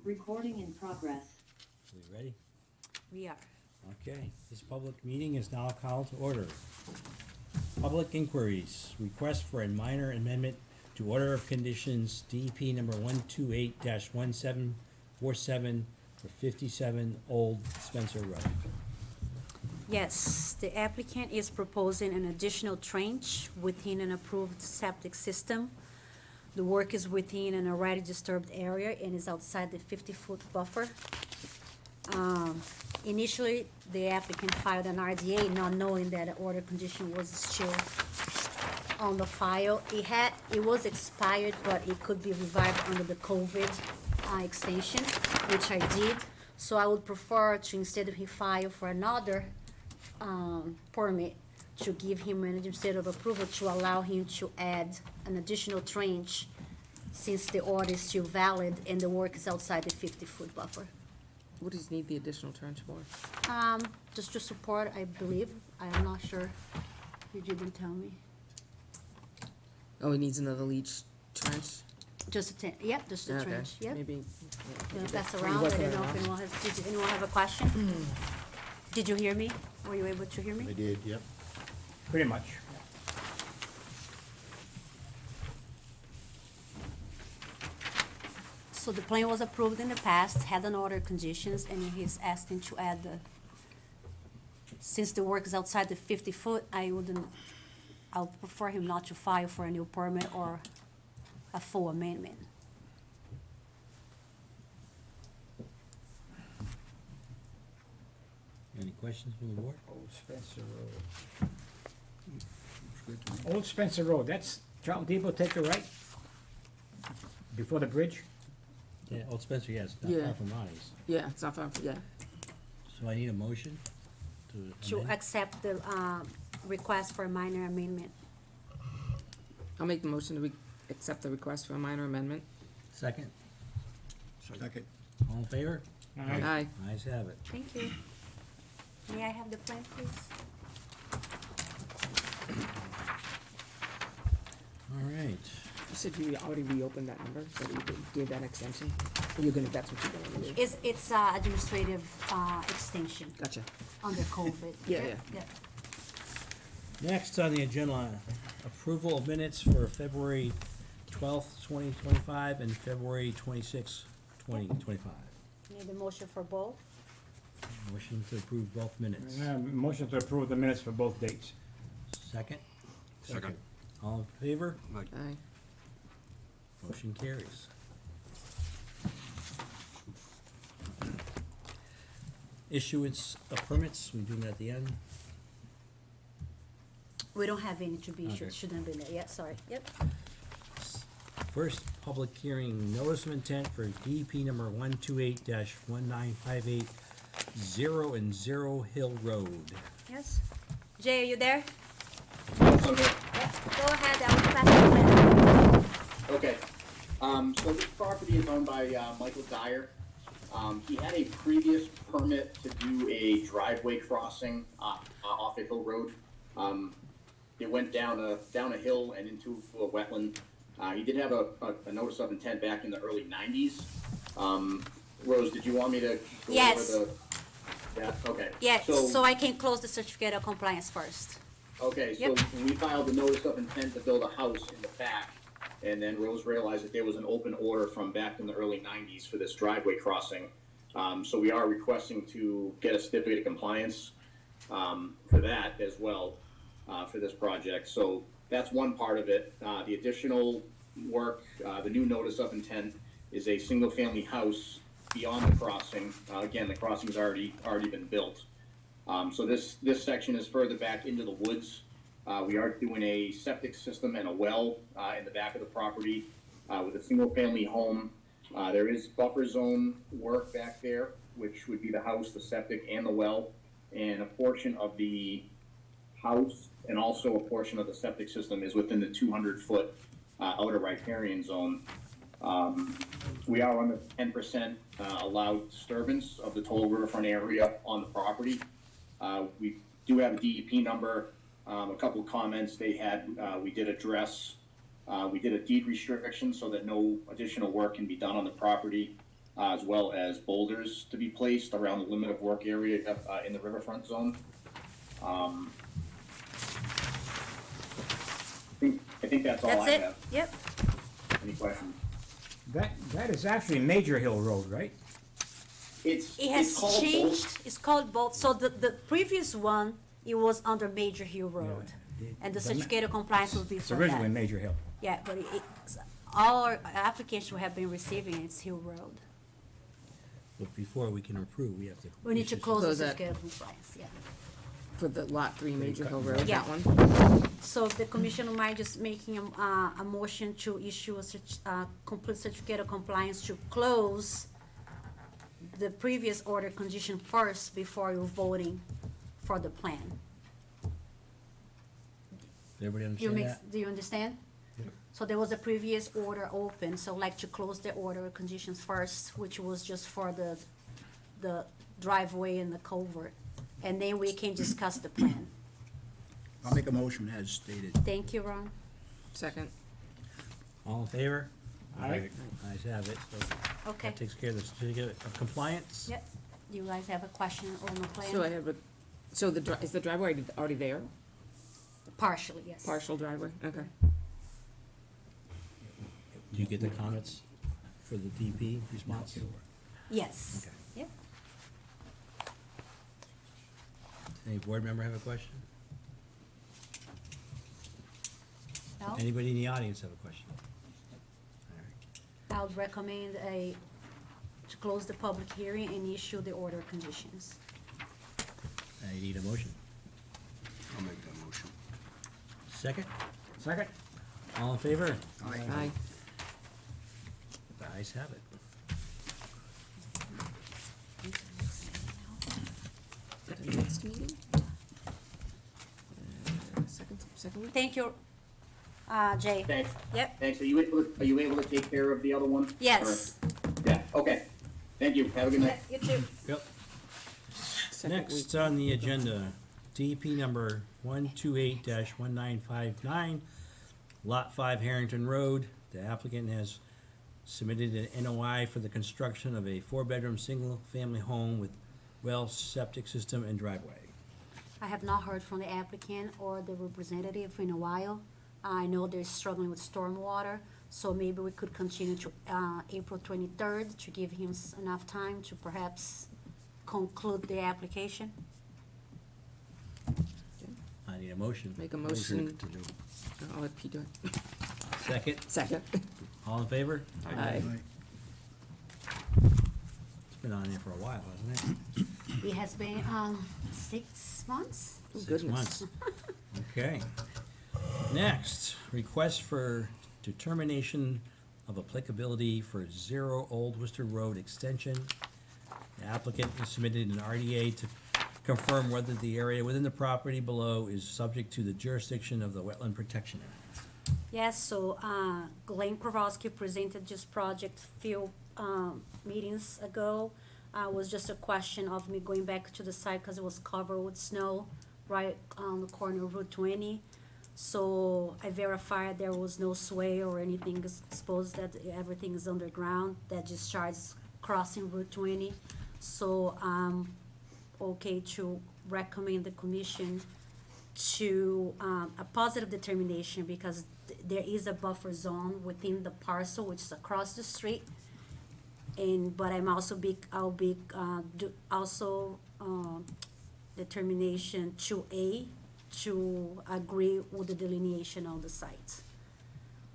Recording in progress. We ready? We are. Okay, this public meeting is now called to order. Public inquiries, request for a minor amendment to order of conditions DEP number 128-1747 for 57 Old Spencer Road. Yes, the applicant is proposing an additional trench within an approved septic system. The work is within an already disturbed area and is outside the 50-foot buffer. Initially, the applicant filed an RDA not knowing that the order condition was still on the file. It was expired, but it could be revived under the COVID extension, which I did. So I would prefer to, instead of he file for another permit, to give him an administrative approval to allow him to add an additional trench since the order is still valid and the work is outside the 50-foot buffer. What does he need the additional trench for? Just to support, I believe. I am not sure. You didn't tell me. Oh, he needs another leach trench? Just a, yep, just a Okay, trench, yep. Maybe. Gonna pass around, I don't know if anyone has, did anyone have a question? Did you hear me? Were you able to hear me? I did, yep. Pretty much. So the plan was approved in the past, had an order of conditions, and he's asking to add the, since the work is outside the 50-foot, I'll prefer him not to file for a new permit or a full amendment. Any questions from the board? Old Spencer Road. Old Spencer Road, that's Charlton Depot, take the right? Before the bridge? Yeah, Old Spencer, yes, not Yeah. far from Ronnie's. Yeah, it's not far, yeah. So I need a motion to To amend. accept the, request for a minor amendment. I'll make the motion to accept the request for a minor amendment. Second, Second. all in favor? Aye. Ayes have it. Thank you. May I have the plan, please? All right. You said you already reopened that number, so you gave that extension? Or you're gonna, that's what you're gonna do? It's administrative, extension Gotcha. under COVID. Yeah. Next on the agenda, approval of minutes for February 12th, 2025 and February 26th, 2025. Need a motion for both? Motion to approve both minutes. Motion to approve the minutes for both dates. Second? Second. All in favor? Aye. Motion carries. Issuance of permits, we do them at the end. We don't have any to be Okay. issued, shouldn't have been there yet, sorry, yep. First, public hearing, notice of intent for DEP number 128-1958, 0 and 0 Hill Road. Yes? Jay, are you there? Okay. Yep, go ahead, I will pass the plan. Okay. So this property is owned by Michael Dyer. He had a previous permit to do a driveway crossing off a hill road. It went down a hill and into a wetland. He did have a notice of intent back in the early 90s. Rose, did you want me to go Yes. over the? Yeah. Okay. Yeah, so I can close the certificate of compliance first. Okay, so Yep. we filed the notice of intent to build a house in the back, and then Rose realized that there was an open order from back in the early 90s for this driveway crossing. So we are requesting to get a certificate of compliance for that as well, for this project. So that's one part of it. The additional work, the new notice of intent is a single-family house beyond the crossing. Again, the crossing's already been built. So this section is further back into the woods. We are doing a septic system and a well in the back of the property with a single-family home. There is buffer zone work back there, which would be the house, the septic, and the well. And a portion of the house and also a portion of the septic system is within the 200-foot outer riparian zone. We are on the 10% allowed disturbance of the total riverfront area on the property. We do have a DEP number. A couple of comments they had, we did address. We did a deed restriction so that no additional work can be done on the property. as well as boulders to be placed around the limit of work area, in the riverfront zone. I think that's all I That's it? have. Yep. Any questions? That is actually Major Hill Road, right? It's It called has both. changed, it's called both, so the previous one, it was under Major Hill Road. And the certificate of compliance will be It's for originally that. Major Hill. Yeah, but all our applications we have been receiving, it's Hill Road. But before we can approve, we have to. We need to close the Close that. certificate of compliance, yeah. For the lot 3 Major Hill Road, Yeah. that one? So if the commission don't mind just making a motion to issue a complete certificate of compliance to close the previous order condition first before you're voting for the plan. Everybody You understand make, that? do you understand? So there was a previous order open, so I'd like to close the order of conditions first, which was just for the driveway and the culvert. And then we can discuss the plan. I'll make a motion as stated. Thank you, Ron. Second. All in favor? Aye. Ayes have it, so Okay. that takes care of the certificate of compliance. Yep. You guys have a question on the plan? So I have a, so is the driveway already there? Partially, yes. Partial driveway, okay. Do you get the comments for the DP response? Yes. Okay. Yep. Any board member have a question? No? Anybody in the audience have a question? All right. I would recommend to close the public hearing and issue the order of conditions. I need a motion. I'll make that motion. Second? Second? All in favor? Aye. The ayes have it. The next meeting? Second week? Thank you, Jay. Thanks. Yep. Thanks. Are you able to take care of the other one? Yes. Or- Yeah, okay. Thank you. Have a good night. You too. Yep. Second week. Next on the agenda, DEP number 128-1959, Lot 5 Harrington Road. The applicant has submitted an NOI for the construction of a 4-bedroom, single-family home with well, septic system, and driveway. I have not heard from the applicant or the representative in a while. I know they're struggling with stormwater, so maybe we could continue to April 23rd to give him enough time to perhaps conclude the application. I need a motion. Make a motion. To do. I'll let Pete do it. Second, Second. all in favor? Aye. It's been on there for a while, hasn't it? It has been 6 months. Oh, 6 goodness. months. Okay. Next, request for determination of applicability for 0 Old Worcester Road extension. The applicant has submitted an RDA to confirm whether the area within the property below is subject to the jurisdiction of the Wetland Protection Act. Yes, so Glenn Kowalski presented this project few meetings ago. Was just a question of me going back to the site because it was covered with snow right on the corner of Route 20. So I verified there was no sway or anything exposed, that everything is underground, that discharge is crossing Route 20. So okay to recommend the commission to a positive determination because there is a buffer zone within the parcel, which is across the street. But I'll be determination 2A to agree with the delineation of the site.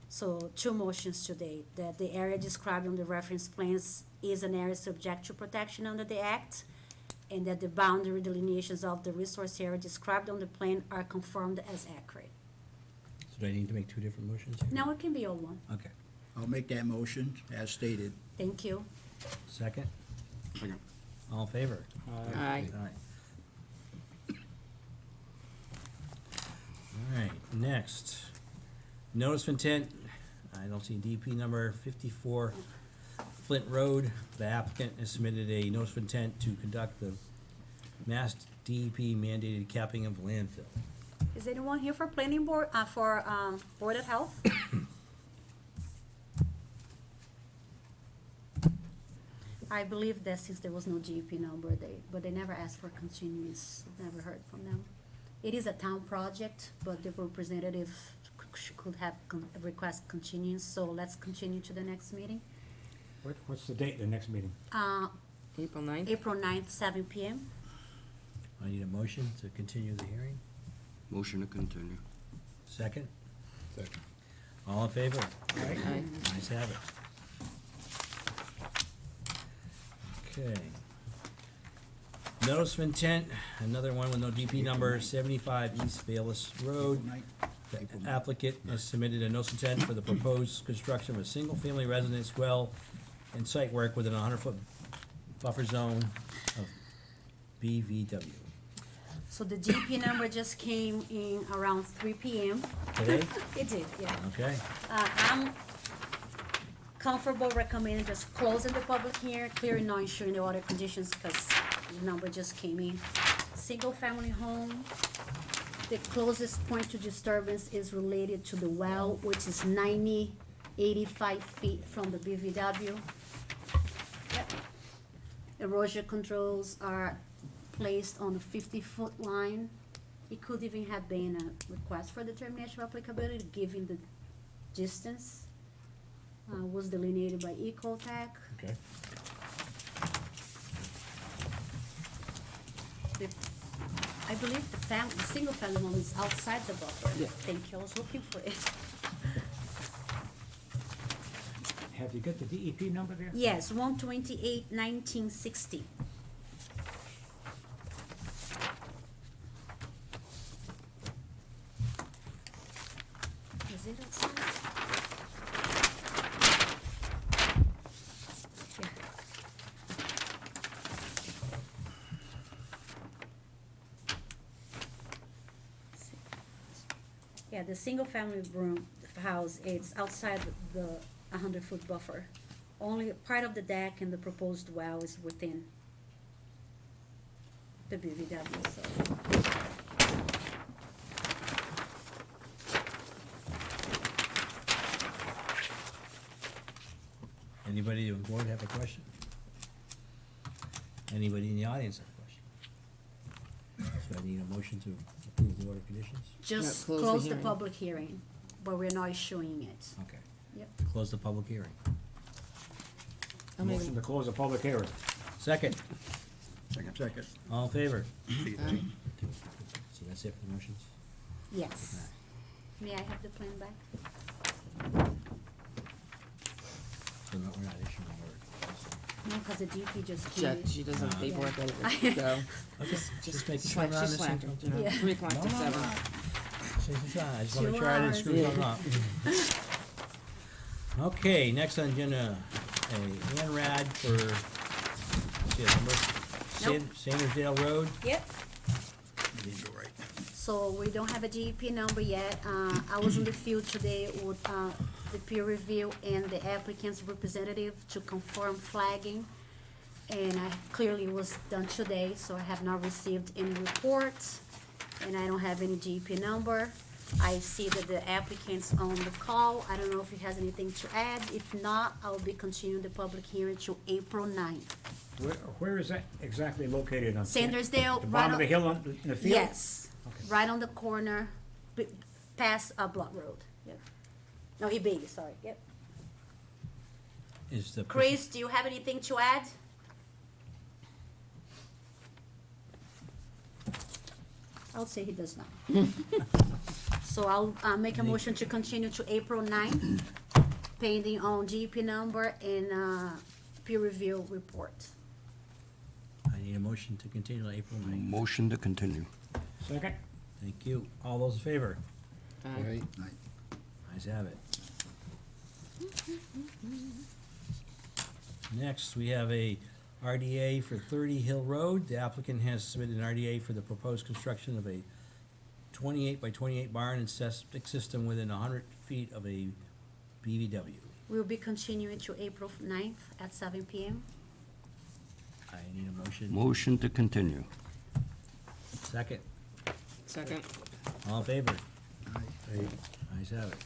So 2 motions today, that the area described on the reference plans is an area subject to protection under the act, and that the boundary delineations of the resource area described on the plan are confirmed as accurate. So do I need to make 2 different motions here? Now it can be all one. Okay. I'll make that motion as stated. Thank you. Second? All in favor? Aye. All right, next, notice of intent, I don't see DP number 54 Flint Road. The applicant has submitted a notice of intent to conduct the Mass DEP mandated capping of landfill. Is anyone here for planning board, Board of Health? I believe that since there was no GP number, but they never asked for continuance, never heard from them. It is a town project, but the representative could have request continuance, so let's continue to the next meeting. What's the date of the next meeting? April 9th? April 9th, 7 PM. I need a motion to continue the hearing. Motion to continue. Second? Second. All in favor? Aye. Ayes have it. Okay. Notice of intent, another one with no DP number, 75 East Bayless Road. The applicant has submitted a notice of intent for the proposed construction of a single-family residence well and site work within a 100-foot buffer zone of BVW. So the GP number just came in around 3 PM. Today? It did, yeah. Okay, I'm comfortable recommending just closing the public hearing, clearing, not ensuring the other conditions, because the number just came in. Single-family home, the closest point to disturbance is related to the well, which is 85 feet from the BVW. Yep. Erosion controls are placed on the 50-foot line. It could even have been a request for determination of applicability, given the distance. Was delineated by Ecotech. okay. I believe the single-family home is outside the buffer. Yeah. Thank you, I was looking for it. Have you got the DEP number there? Yes, 128/1960. Is it outside? Yeah. Yeah, the single-family room, house, it's outside the 100-foot buffer. Only part of the deck and the proposed well is within the BVW, so. Anybody on board have a question? Anybody in the audience have a question? So I need a motion to approve the order of conditions? Just close the close the hearing. public hearing, but we're not issuing it. Okay. Yep. Close the public hearing. I'll make Motion to close the public hearing. Second, Second. all in favor? Aye. So that's it for the motions? Yes. May I have the plan back? So no, we're not issuing an order. No, because the DP just came in. She does have Ah. paperwork ready to go. Okay, just making She's sure like, we're on the she's same. slacked, you know, Yeah. 3 o'clock to 7. I just wanna make Two sure I didn't hours. screw something up. Okay, next on agenda, a ANRAD for, see, number, Nope. Sandersdale Road. Yep. Didn't go right. So we don't have a DEP number yet. I was in the field today with the peer review and the applicant's representative to confirm flagging. And I clearly it was done today, so I have not received any reports, and I don't have any DEP number. I see that the applicant's on the call. I don't know if he has anything to add. If not, I'll be continuing the public hearing to April 9th. Where is that exactly located on? Sandersdale, The right bottom of on- the hill in the field? Yes, Okay. right on the corner, past Block Road. Yep. No, E-Bailey, sorry, yep. Is the. Chris, do you have anything to add? I would say he does not. So I'll make a motion to continue to April 9th, pending on GP number and peer review report. I need a motion to continue to April 9th. Motion to continue. Second? Thank you. All those in favor? Aye. Ayes have it. Next, we have a RDA for 30 Hill Road. The applicant has submitted an RDA for the proposed construction of a 28 by 28 barn and septic system within 100 feet of a BVW. We'll be continuing to April 9th at 7 PM. I need a motion. Motion to continue. Second. Second. All in favor? Ayes have it.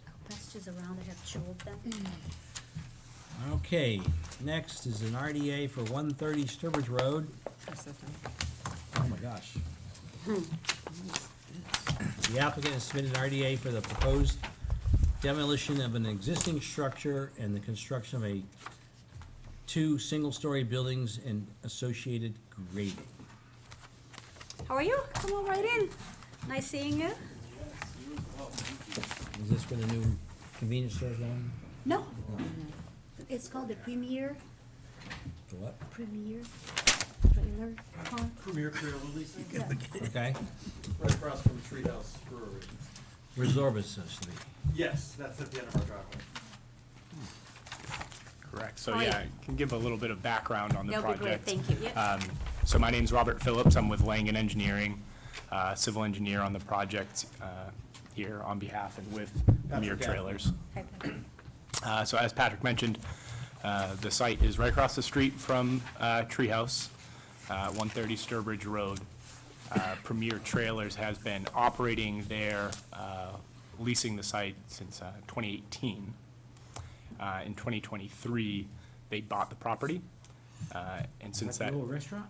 I'll pass these around, I have two of them. Okay, next is an RDA for 130 Sturbridge Road. Oh my gosh. The applicant has submitted an RDA for the proposed demolition of an existing structure and the construction of two single-story buildings and associated grading. How are you? Come on right in. Nice seeing you. Is this for the new convenience store zone? No. It's called the Premier For what? Trailer Park. Premier Trail Release, Yeah. Okay. right across from Treehouse Brewery. Where's Zorba's supposed to be? Yes, that's at the end of our driveway. Correct. So Oh, yeah, yeah. I can give a little bit of background on the That'll be great, project. thank you. Yeah. So my name's Robert Phillips. I'm with Langen Engineering, civil engineer on the project here on behalf and with Premier Patrick Trailers. Hi, Patrick. So as Patrick mentioned, the site is right across the street from Treehouse, 130 Sturbridge Road. Premier Trailers has been operating there, leasing the site since 2018. In 2023, they bought the property, and since That that, little restaurant?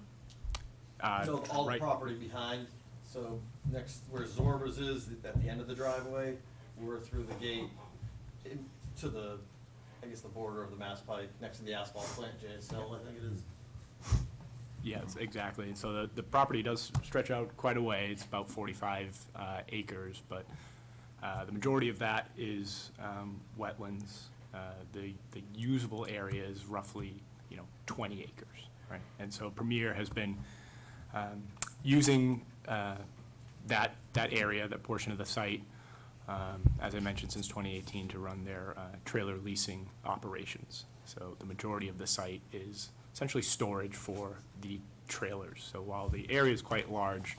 No, all the right, property behind, so next where Zorba's is, at the end of the driveway, we're through the gate to the, I guess, the border of the Mass Pike, next to the asphalt plant, JSL, I think it is. yes, exactly. And so the property does stretch out quite a way. It's about 45 acres, but the majority of that is wetlands. The usable area is roughly, 20 acres, right? And so Premier has been using that area, that portion of the site, as I mentioned, since 2018 to run their trailer leasing operations. So the majority of the site is essentially storage for the trailers. So while the area is quite large,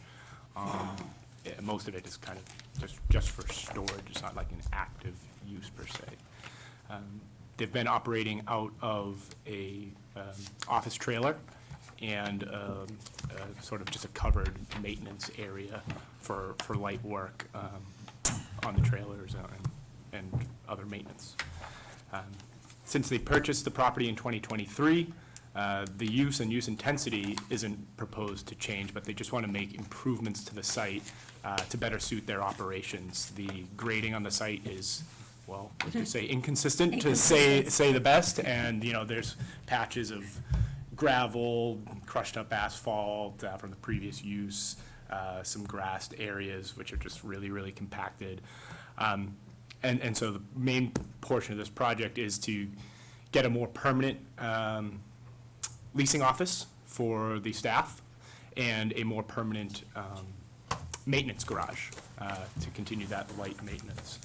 most of it is kind of just for storage. It's not like an active use per se. They've been operating out of a office trailer and sort of just a covered maintenance area for light work on the trailers and other maintenance. Since they purchased the property in 2023, the use and use intensity isn't proposed to change, but they just want to make improvements to the site to better suit their operations. The grading on the site is, well, let's just say inconsistent, to say the best, and, there's patches of gravel, crushed up asphalt from the previous use, some grassed areas which are just really, really compacted. And so the main portion of this project is to get a more permanent leasing office for the staff and a more permanent maintenance garage to continue that light maintenance.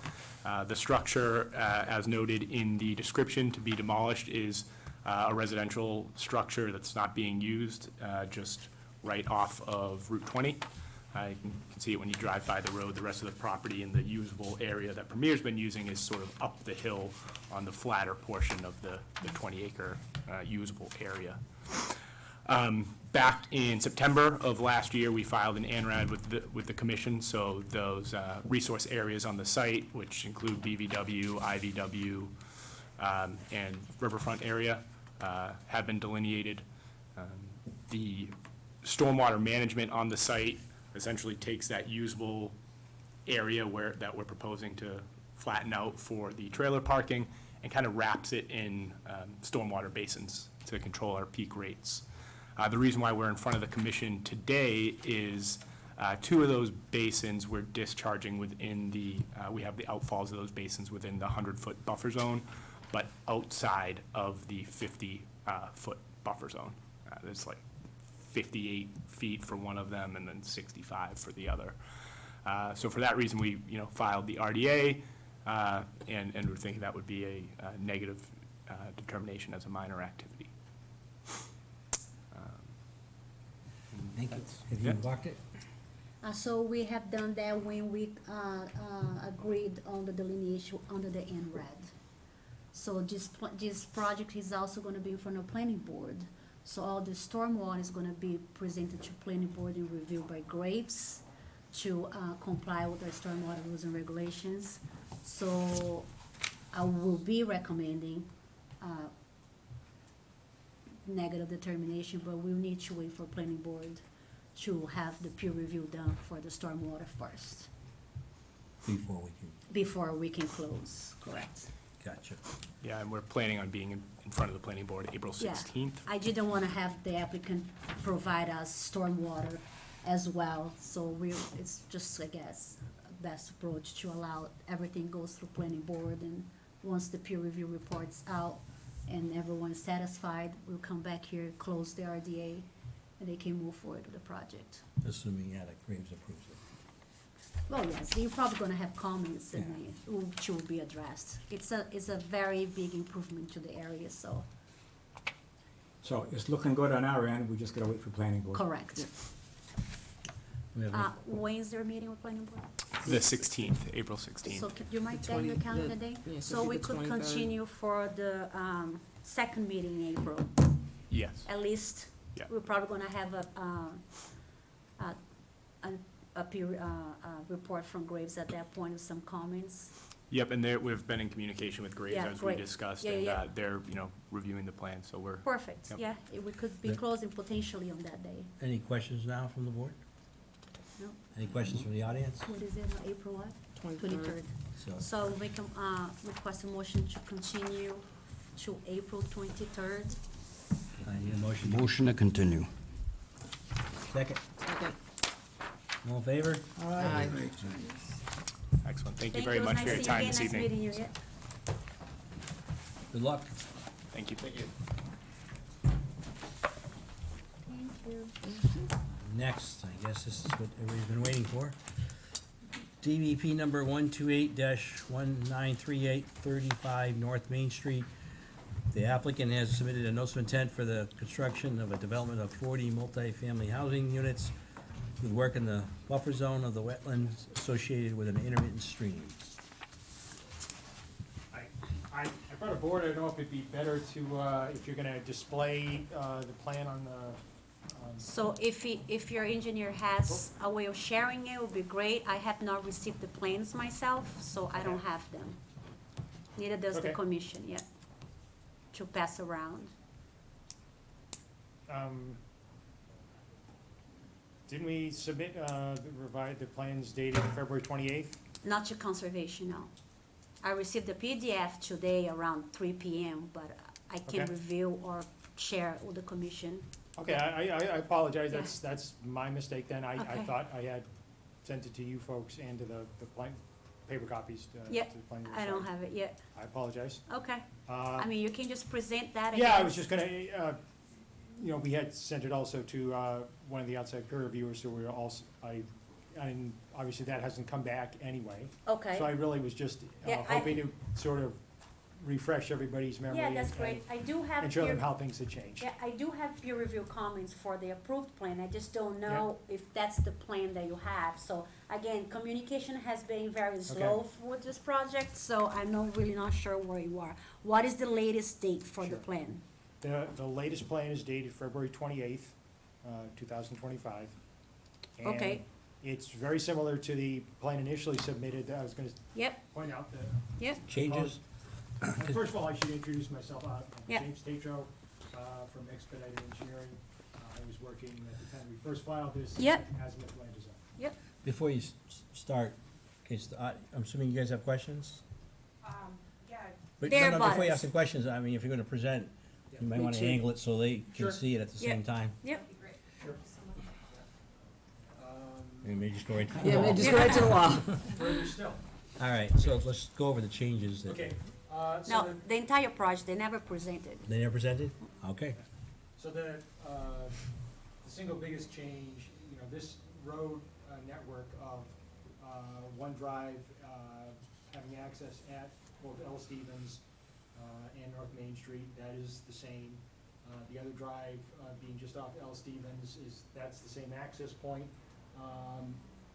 The structure, as noted in the description, to be demolished is a residential structure that's not being used, just right off of Route 20. You can see it when you drive by the road. The rest of the property in the usable area that Premier's been using is sort of up the hill on the flatter portion of the 20-acre usable area. Back in September of last year, we filed an ANRAD with the commission, so those resource areas on the site, which include BVW, IVW, and riverfront area, have been delineated. The stormwater management on the site essentially takes that usable area that we're proposing to flatten out for the trailer parking and kind of wraps it in stormwater basins to control our peak rates. The reason why we're in front of the commission today is two of those basins we're discharging within we have the outfalls of those basins within the 100-foot buffer zone, but outside of the 50-foot buffer zone. There's like 58 feet for one of them and then 65 for the other. So for that reason, we filed the RDA, and we're thinking that would be a negative determination as a minor activity. Thank you. Have you walked it? So we have done that when we agreed on the delineation under the NRED. So this project is also gonna be in front of planning board. So all the stormwater is gonna be presented to planning board and reviewed by Grapes to comply with the stormwater rules and regulations. So I will be recommending negative determination, but we'll need to wait for planning board to have the peer review done for the stormwater first, Before we can, before we can close, correct? gotcha. Yeah, and we're planning on being in front of the planning board April Yeah. 16th. I didn't wanna have the applicant provide us stormwater as well, so it's just, I guess, best approach to allow everything goes through planning board, and once the peer review report's out and everyone's satisfied, we'll come back here, close the RDA, and they can move forward with the project. Assuming Graves approves it. Well, yes, you're probably gonna have comments and which will be addressed. It's a very big improvement to the area, so, So it's looking good on our end, we just gotta wait for planning board. correct. We have a- When's their meeting with planning board? The 16th, April 16th. So could you might tell your calendar day? yeah, So so we the could 23rd. continue for the, second meeting in April, Yes. at least. Yeah. We're probably gonna have a peer, report from Graves at that point with some comments. Yep, and we've been in communication with Graves Yeah, as we great. discussed, Yeah, and yeah. they're, reviewing the plan, so we're. Perfect, Yep. yeah, we could be Yeah. closing potentially on that day. Any questions now from the board? No? Any questions from the audience? What is it, April what? 23rd. 23rd. So, So we can, request a motion to continue to April 23rd. I need a motion. Motion to continue. Second, Okay. all in favor? Aye. Excellent. Thank you very much for your time this evening. Nice meeting you, yeah. Good luck. Thank you. Thank you. Thank you. Next, I guess this is what everybody's been waiting for. DVP number 128-1938, 35 North Main Street. The applicant has submitted a notice of intent for the construction of a development of 40 multifamily housing units with work in the buffer zone of the wetlands associated with an intermittent stream. I brought a board, I don't know if it'd be better to, if you're gonna display, the plan on the, So if your engineer has a way of sharing it, would be great. I have not received the plans myself, so I don't have them. Neither does the Okay. commission yet, to pass around. didn't we submit, the plans dated February 28th? Not to conservation, no. I received the PDF today around 3 PM, but I can Okay. review or share with the commission. Okay, I apologize, Yeah. that's my mistake then, I Okay. thought I had sent it to you folks and to the plan, paper copies to the Yep, planning board. I don't Sorry. have it yet. I apologize. Okay. I mean, you can just present that again. Yeah, I was just gonna, we had sent it also to, one of the outside peer reviewers, so we were also, and obviously that hasn't come back anyway. Okay. So I really was just Yeah, I- hoping to sort of refresh everybody's memory. Yeah, that's and- great. I do have And show them peer, how things have changed. yeah, I do have peer review comments for the approved plan. I just don't know if that's the plan that you have. So again, communication has been very slow with this project, so I'm really not sure where you are. What is the latest date for the Sure. plan? The latest plan is dated February 28th, 2025. Okay. And it's very similar to the plan initially submitted. I was gonna Yep, point out that, yep, Changes? first of all, I should introduce myself. I'm Yeah. James Tatro from Expedited Engineering. I was working at the time we first filed this Yep. azimuth land design. yep. Before you start, in case I'm assuming you guys have questions? But They're no, before you butters. ask the questions, I mean, if you're gonna present, you might Me wanna too. angle it so they Sure. can see it at the Yeah. same time. Yep. Sure. You may just go right to the Yeah, wall. man, just go right to the wall. Further still. All right, so let's go over the changes that Okay, so No, the entire project, they never presented. they never presented? Okay. So the single biggest change, this road network of one drive having access at both L. Stevens and North Main Street, that is the same. The other drive being just off L. Stevens that's the same access point.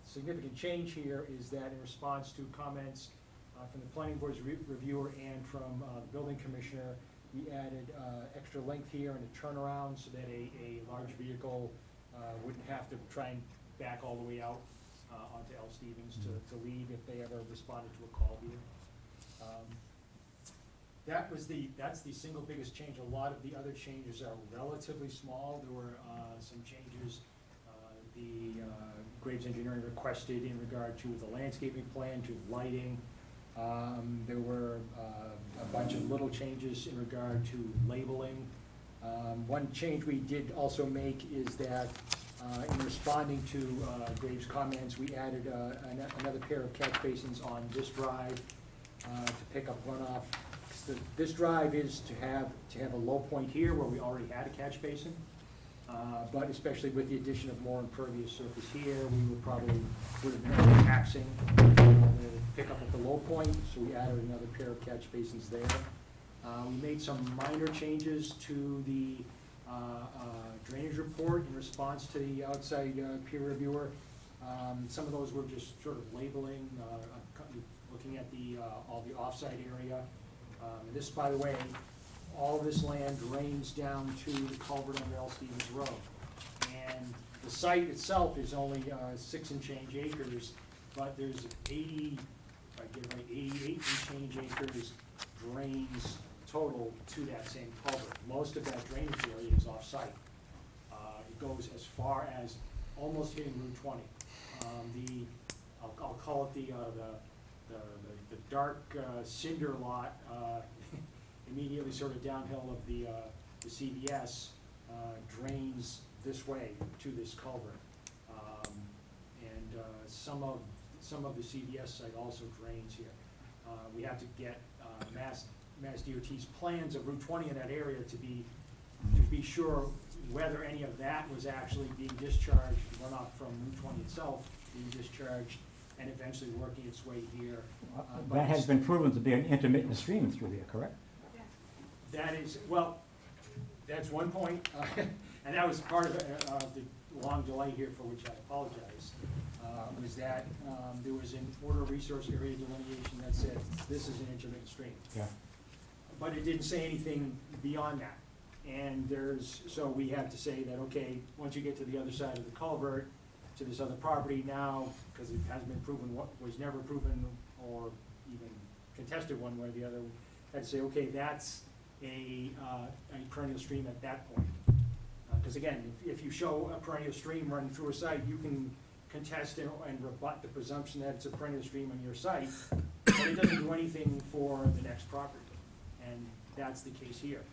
Significant change here is that in response to comments from the planning board's reviewer and from the building commissioner, we added extra length here and a turnaround so that a large vehicle wouldn't have to try and back all the way out onto L. Stevens to leave if they ever responded to a call here. That's the single biggest change. A lot of the other changes are relatively small. There were some changes Graves Engineering requested in regard to the landscaping plan, to lighting. There were a bunch of little changes in regard to labeling. One change we did also make is that in responding to Graves' comments, we added another pair of catch basins on this drive to pick up runoff. This drive is to have a low point here where we already had a catch basin. But especially with the addition of more impervious surface here, we would have been overtaxing to pick up at the low point, so we added another pair of catch basins there. We made some minor changes to the drainage report in response to the outside peer reviewer. Some of those were just sort of labeling, looking at all the offsite area. This, by the way, all of this land drains down to the culvert under L. Stevens Road. And the site itself is only 6 and change acres, but there's 88 and change acres drains total to that same culvert. Most of that drainage area is off-site. It goes as far as almost hitting Route 20. I'll call it the dark cinder lot immediately sort of downhill of the CVS drains this way to this culvert. And some of the CVS site also drains here. We have to get Mass DOT's plans of Route 20 in that area to be sure whether any of that was actually being discharged, runoff from Route 20 itself being discharged and eventually working its way here. But That has been proven to be an intermittent stream through there, correct? that is, well, that's one point, and that was part of the long delay here, for which I apologize, was that there was an order of resource area delineation that said this is an intermittent stream. Yeah. But it didn't say anything beyond that. And so we had to say that, okay, once you get to the other side of the culvert, to this other property now, because it hasn't been proven, was never proven or even contested one way or the other, had to say, okay, that's a perennial stream at that point. Because again, if you show a perennial stream running through a site, you can contest and rebut the presumption that it's a perennial stream on your site, but it doesn't do anything for the next property. And that's the case here.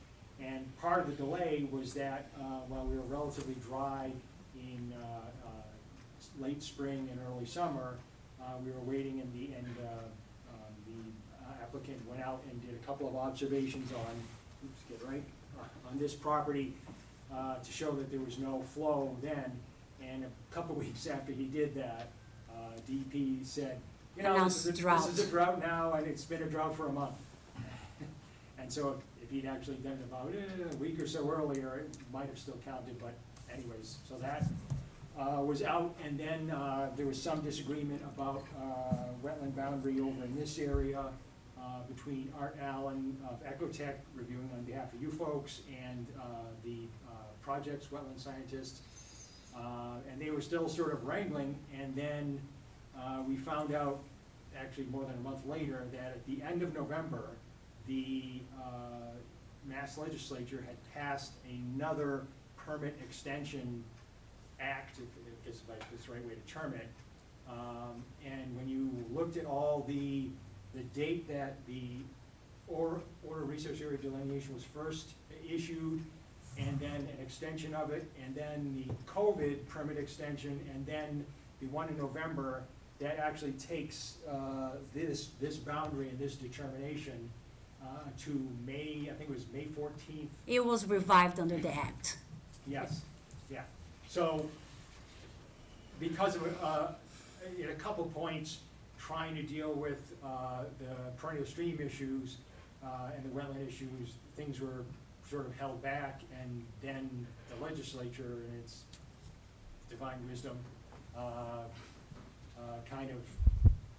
And part of the delay was that while we were relatively dry in late spring and early summer, we were waiting, and the applicant went out and did a couple of observations on this property to show that there was no flow then. And a couple weeks after he did that, DEP said, you know, this is a drought now, and it's been a drought for a month. And so if he'd actually done it about a week or so earlier, it might have still counted, but anyways, so that was out. And then there was some disagreement about wetland boundary over in this area between Art Allen of Ecotech, reviewing on behalf of you folks, and the project's wetland scientists. And they were still sort of wrangling, and then we found out, actually more than a month later, that at the end of November, the Mass Legislature had passed another permit extension act, if that's the right way to term it. And when you looked at all the date that the order of resource area delineation was first issued, and then an extension of it, and then the COVID permit extension, and then the one in November, that actually takes this boundary and this determination to May, I think it was May 14th. It was revived under the act. Yes, yeah. So, because of, in a couple points, trying to deal with the perennial stream issues and the wetland issues, things were sort of held back, and then the legislature, in its divine wisdom, kind of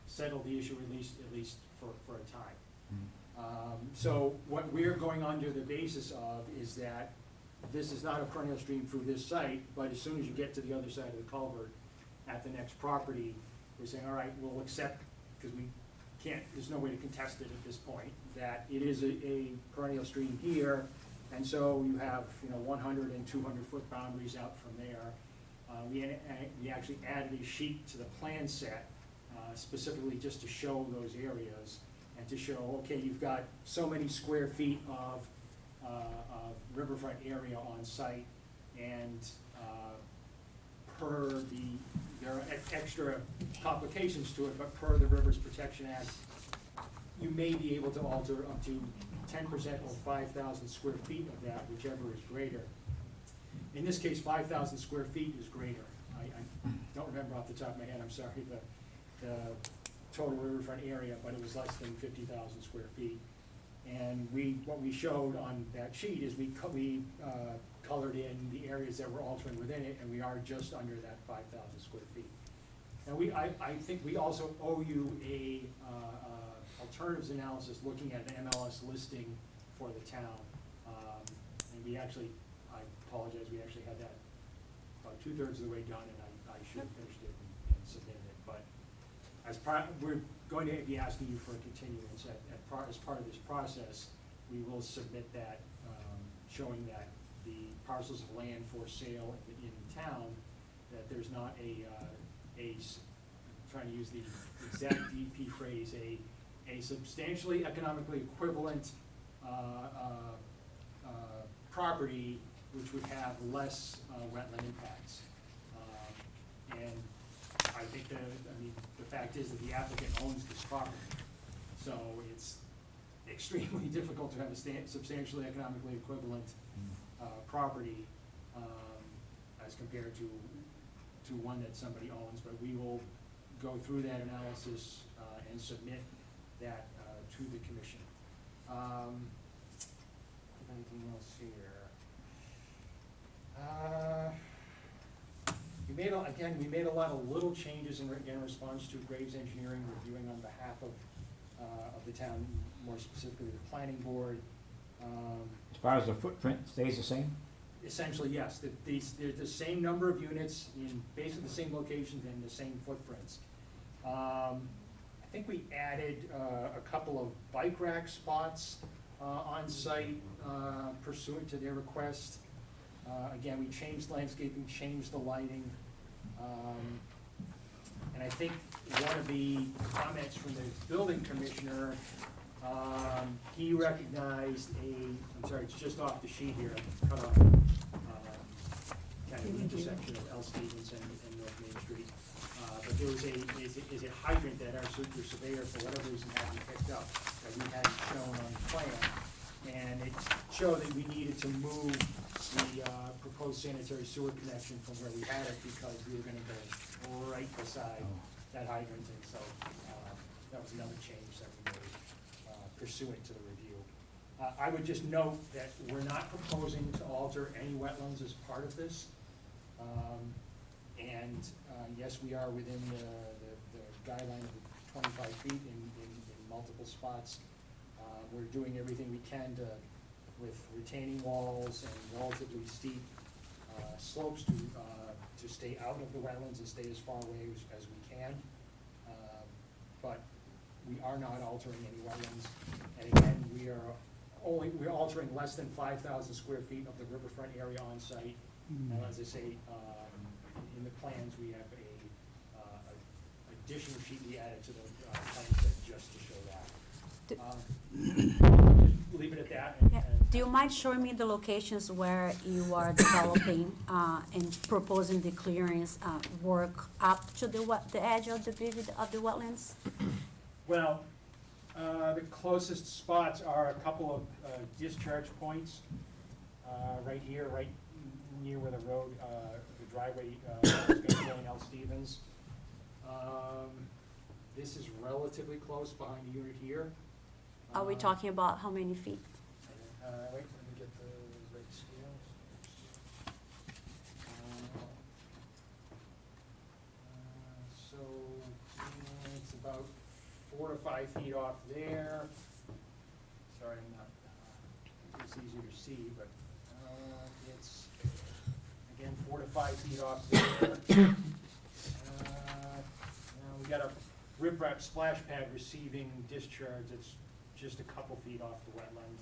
settled the issue, at least for a time. So what we're going under the basis of is that this is not a perennial stream through this site, but as soon as you get to the other side of the culvert at the next property, we're saying, all right, we'll accept, because we there's no way to contest it at this point, that it is a perennial stream here, and so you have, 100 and 200-foot boundaries out from there. We actually added a sheet to the plan set, specifically just to show those areas, and to show, okay, you've got so many square feet of riverfront area on site, and there are extra complications to it, but per the Rivers Protection Act, you may be able to alter up to 10% or 5,000 square feet of that, whichever is greater. In this case, 5,000 square feet is greater. I don't remember off the top of my head, I'm sorry, the total riverfront area, but it was less than 50,000 square feet. And what we showed on that sheet is we colored in the areas that we're altering within it, and we are just under that 5,000 square feet. Now, I think we also owe you a alternatives analysis looking at an MLS listing for the town. And we actually, I apologize, we actually had that about 2/3 of the way done, and I should have finished it and submitted it. But we're going to be asking you for a continuance as part of this process. We will submit that, showing that the parcels of land for sale in town, that there's not I'm trying to use the exact DEP phrase, a substantially economically equivalent property which would have less wetland impacts. And I think the fact is that the applicant owns this property, so it's extremely difficult to have a substantially economically equivalent property as compared to one that somebody owns. But we will go through that analysis and submit that to the commission. Anything else here? We made a lot of little changes in response to Graves Engineering reviewing on behalf of the town, more specifically the planning board. As far as the footprint stays the same? Essentially, yes. There's the same number of units in basically the same locations and the same footprints. I think we added a couple of bike rack spots on site pursuant to their request. Again, we changed landscaping, changed the lighting. And I think one of the comments from the building commissioner, he recognized I'm sorry, it's just off the sheet here, cut off kind of intersection of L. Stevens and North Main Street. But there was a hydrant that our surveyor, for whatever reason, hadn't picked up, that we hadn't shown on the plan. And it showed that we needed to move the proposed sanitary sewer connection from where we had it, because we were gonna go right beside that hydrant. And so that was another change that we made pursuant to the review. I would just note that we're not proposing to alter any wetlands as part of this. And yes, we are within the guideline of 25 feet in multiple spots. We're doing everything we can with retaining walls and relatively steep slopes to stay out of the wetlands and stay as far away as we can. But we are not altering any wetlands. And again, we're altering less than 5,000 square feet of the riverfront area on site. Now, as I say, in the plans, we have a additional sheet we added to the plan set just to show that. Just leave it at that. Yeah. Do you mind showing me the locations where you are developing and proposing the clearance work up to the edge of the wetlands? Well, the closest spots are a couple of discharge points right here, right near where the road, the driveway is going to go in L. Stevens. This is relatively close behind the unit here. Are we talking about how many feet? Wait, let me get the right scales. So it's about 4 to 5 feet off there. Sorry, I'm not, it's easier to see, but it's, again, 4 to 5 feet off there. Now we got riprap splash pad receiving discharge that's just a couple feet off the wetland.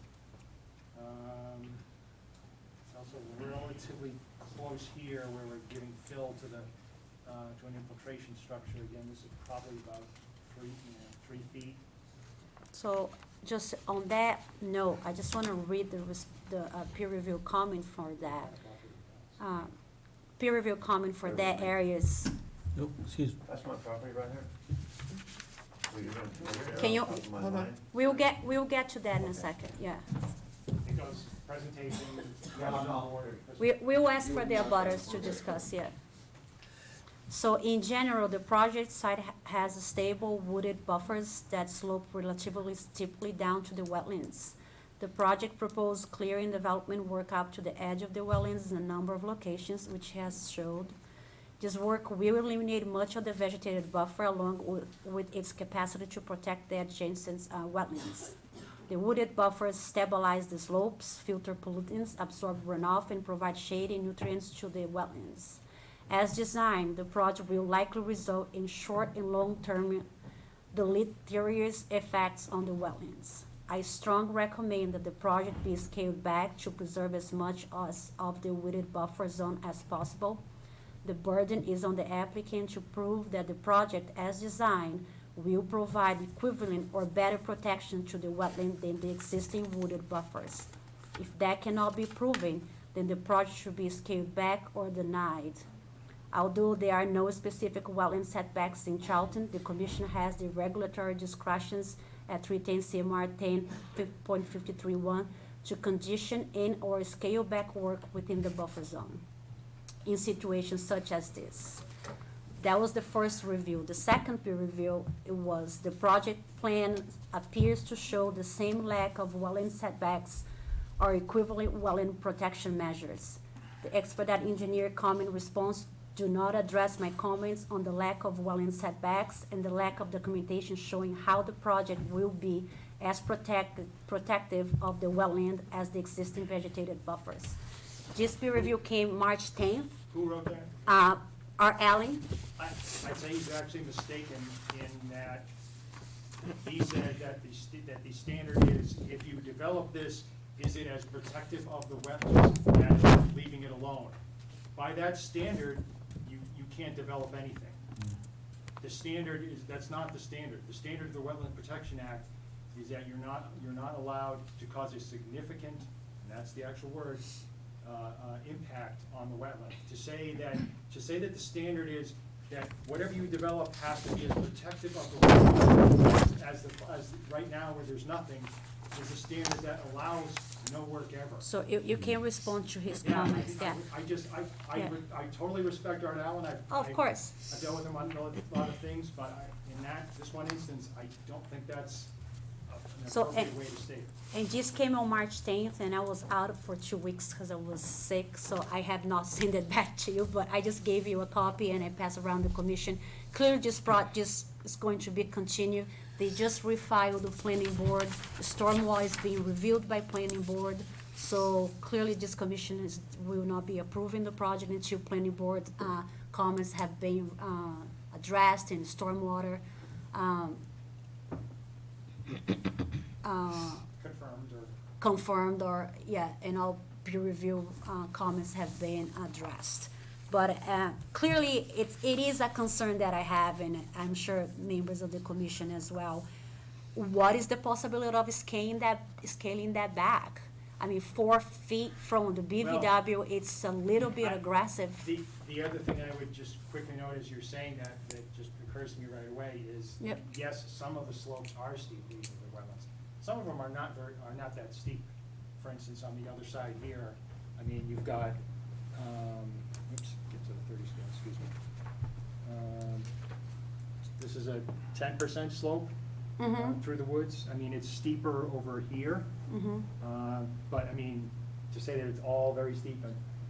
It's also relatively close here where we're giving fill to the, to an infiltration structure. Again, this is probably about 3 feet. So, just on that note, I just wanna read the peer review comment for that. Peer review comment for that area is, Nope, excuse me. That's my property right here. Can you- we'll get to that in a second, yeah. It goes presentation, order. We'll ask for the abutters to discuss, yeah. So in general, the project site has stable wooded buffers that slope relatively steeply down to the wetlands. The project proposed clearing development work up to the edge of the wetlands in a number of locations, which has showed. This work will eliminate much of the vegetated buffer along with its capacity to protect the adjacent wetlands. The wooded buffers stabilize the slopes, filter pollutants, absorb runoff, and provide shade and nutrients to the wetlands. As designed, the project will likely result in short and long-term deleterious effects on the wetlands. I strongly recommend that the project be scaled back to preserve as much of the wooded buffer zone as possible. The burden is on the applicant to prove that the project as designed will provide equivalent or better protection to the wetland than the existing wooded buffers. If that cannot be proven, then the project should be scaled back or denied. Although there are no specific wetland setbacks in Charlton, the commission has the regulatory discretions at 310 CMR 10.531 to condition and/or scale back work within the buffer zone in situations such as this. That was the first review. The second peer review, it was the project plan appears to show the same lack of wetland setbacks or equivalent wetland protection measures. The expert engineer comment response do not address my comments on the lack of wetland setbacks and the lack of documentation showing how the project will be as protective of the wetland as the existing vegetated buffers. This peer review came March 10th. Who wrote that? R. Allen. I'd say he's actually mistaken in that he said that the standard is, if you develop this, is it as protective of the wetlands as leaving it alone? By that standard, you can't develop anything. The standard is, that's not the standard. The standard of the Wetland Protection Act is that you're not allowed to cause a significant, and that's the actual word, impact on the wetland. To say that the standard is that whatever you develop has to be as protective of the wetland as right now where there's nothing, is a standard that allows no work ever. So you can respond to his comments, yeah. I totally respect Art Allen. Of course. I've dealt with him on a lot of things, but in this one instance, I don't think that's an So, appropriate way to state it. And this came on March 10th, and I was out for 2 weeks because I was sick, so I have not sent it back to you, but I just gave you a copy and I passed around the commission. Clearly, this is going to be continued. They just refiled the planning board. The stormwater is being reviewed by planning board. So clearly, this commission will not be approving the project until planning board comments have been addressed in stormwater. Confirmed or, yeah, and all peer review comments have been addressed. But clearly, it is a concern that I have, and I'm sure members of the commission as well. What is the possibility of scaling that back? I mean, 4 feet from the BVW, it's a little bit aggressive. The other thing I would just quickly note as you're saying that just occurs to me right away is, Yep. yes, some of the slopes are steep leaving the wetlands. Some of them are not that steep. For instance, on the other side here, I mean, you've got, oops, get to the 30 scale, excuse me. This is a 10% slope through the woods. I mean, it's steeper over here. But I mean, to say that it's all very steep,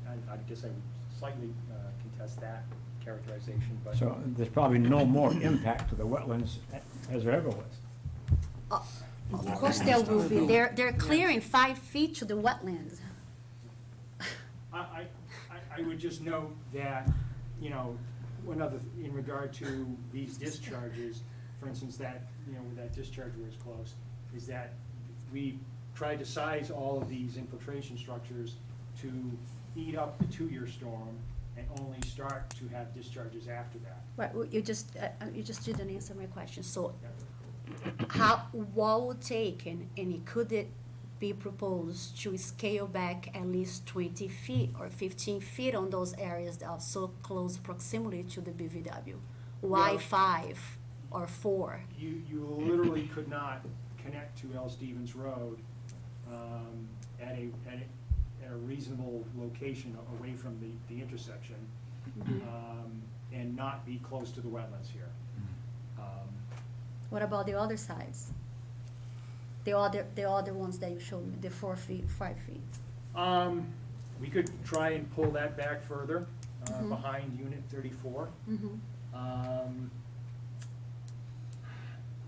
I guess I would slightly contest that characterization, but. So there's probably no more impact to the wetlands as there ever was. Of course there will be. They're clearing 5 feet to the wetlands. I would just note that, you know, in regard to these discharges, for instance, that, you know, where that discharge was close, is that we tried to size all of these infiltration structures to eat up the 2-year storm and only start to have discharges after that. Right, well, you just didn't answer my question, so what would take, and could it be proposed to scale back at least 20 feet or 15 feet on those areas that are so close proximity to the BVW? Why Well- 5 or 4? You literally could not connect to L. Stevens Road at a reasonable location away from the intersection and not be close to the wetlands here. What about the other sides? The other ones that you showed me, the 4 feet, 5 feet? We could try and pull that back further, behind Unit 34.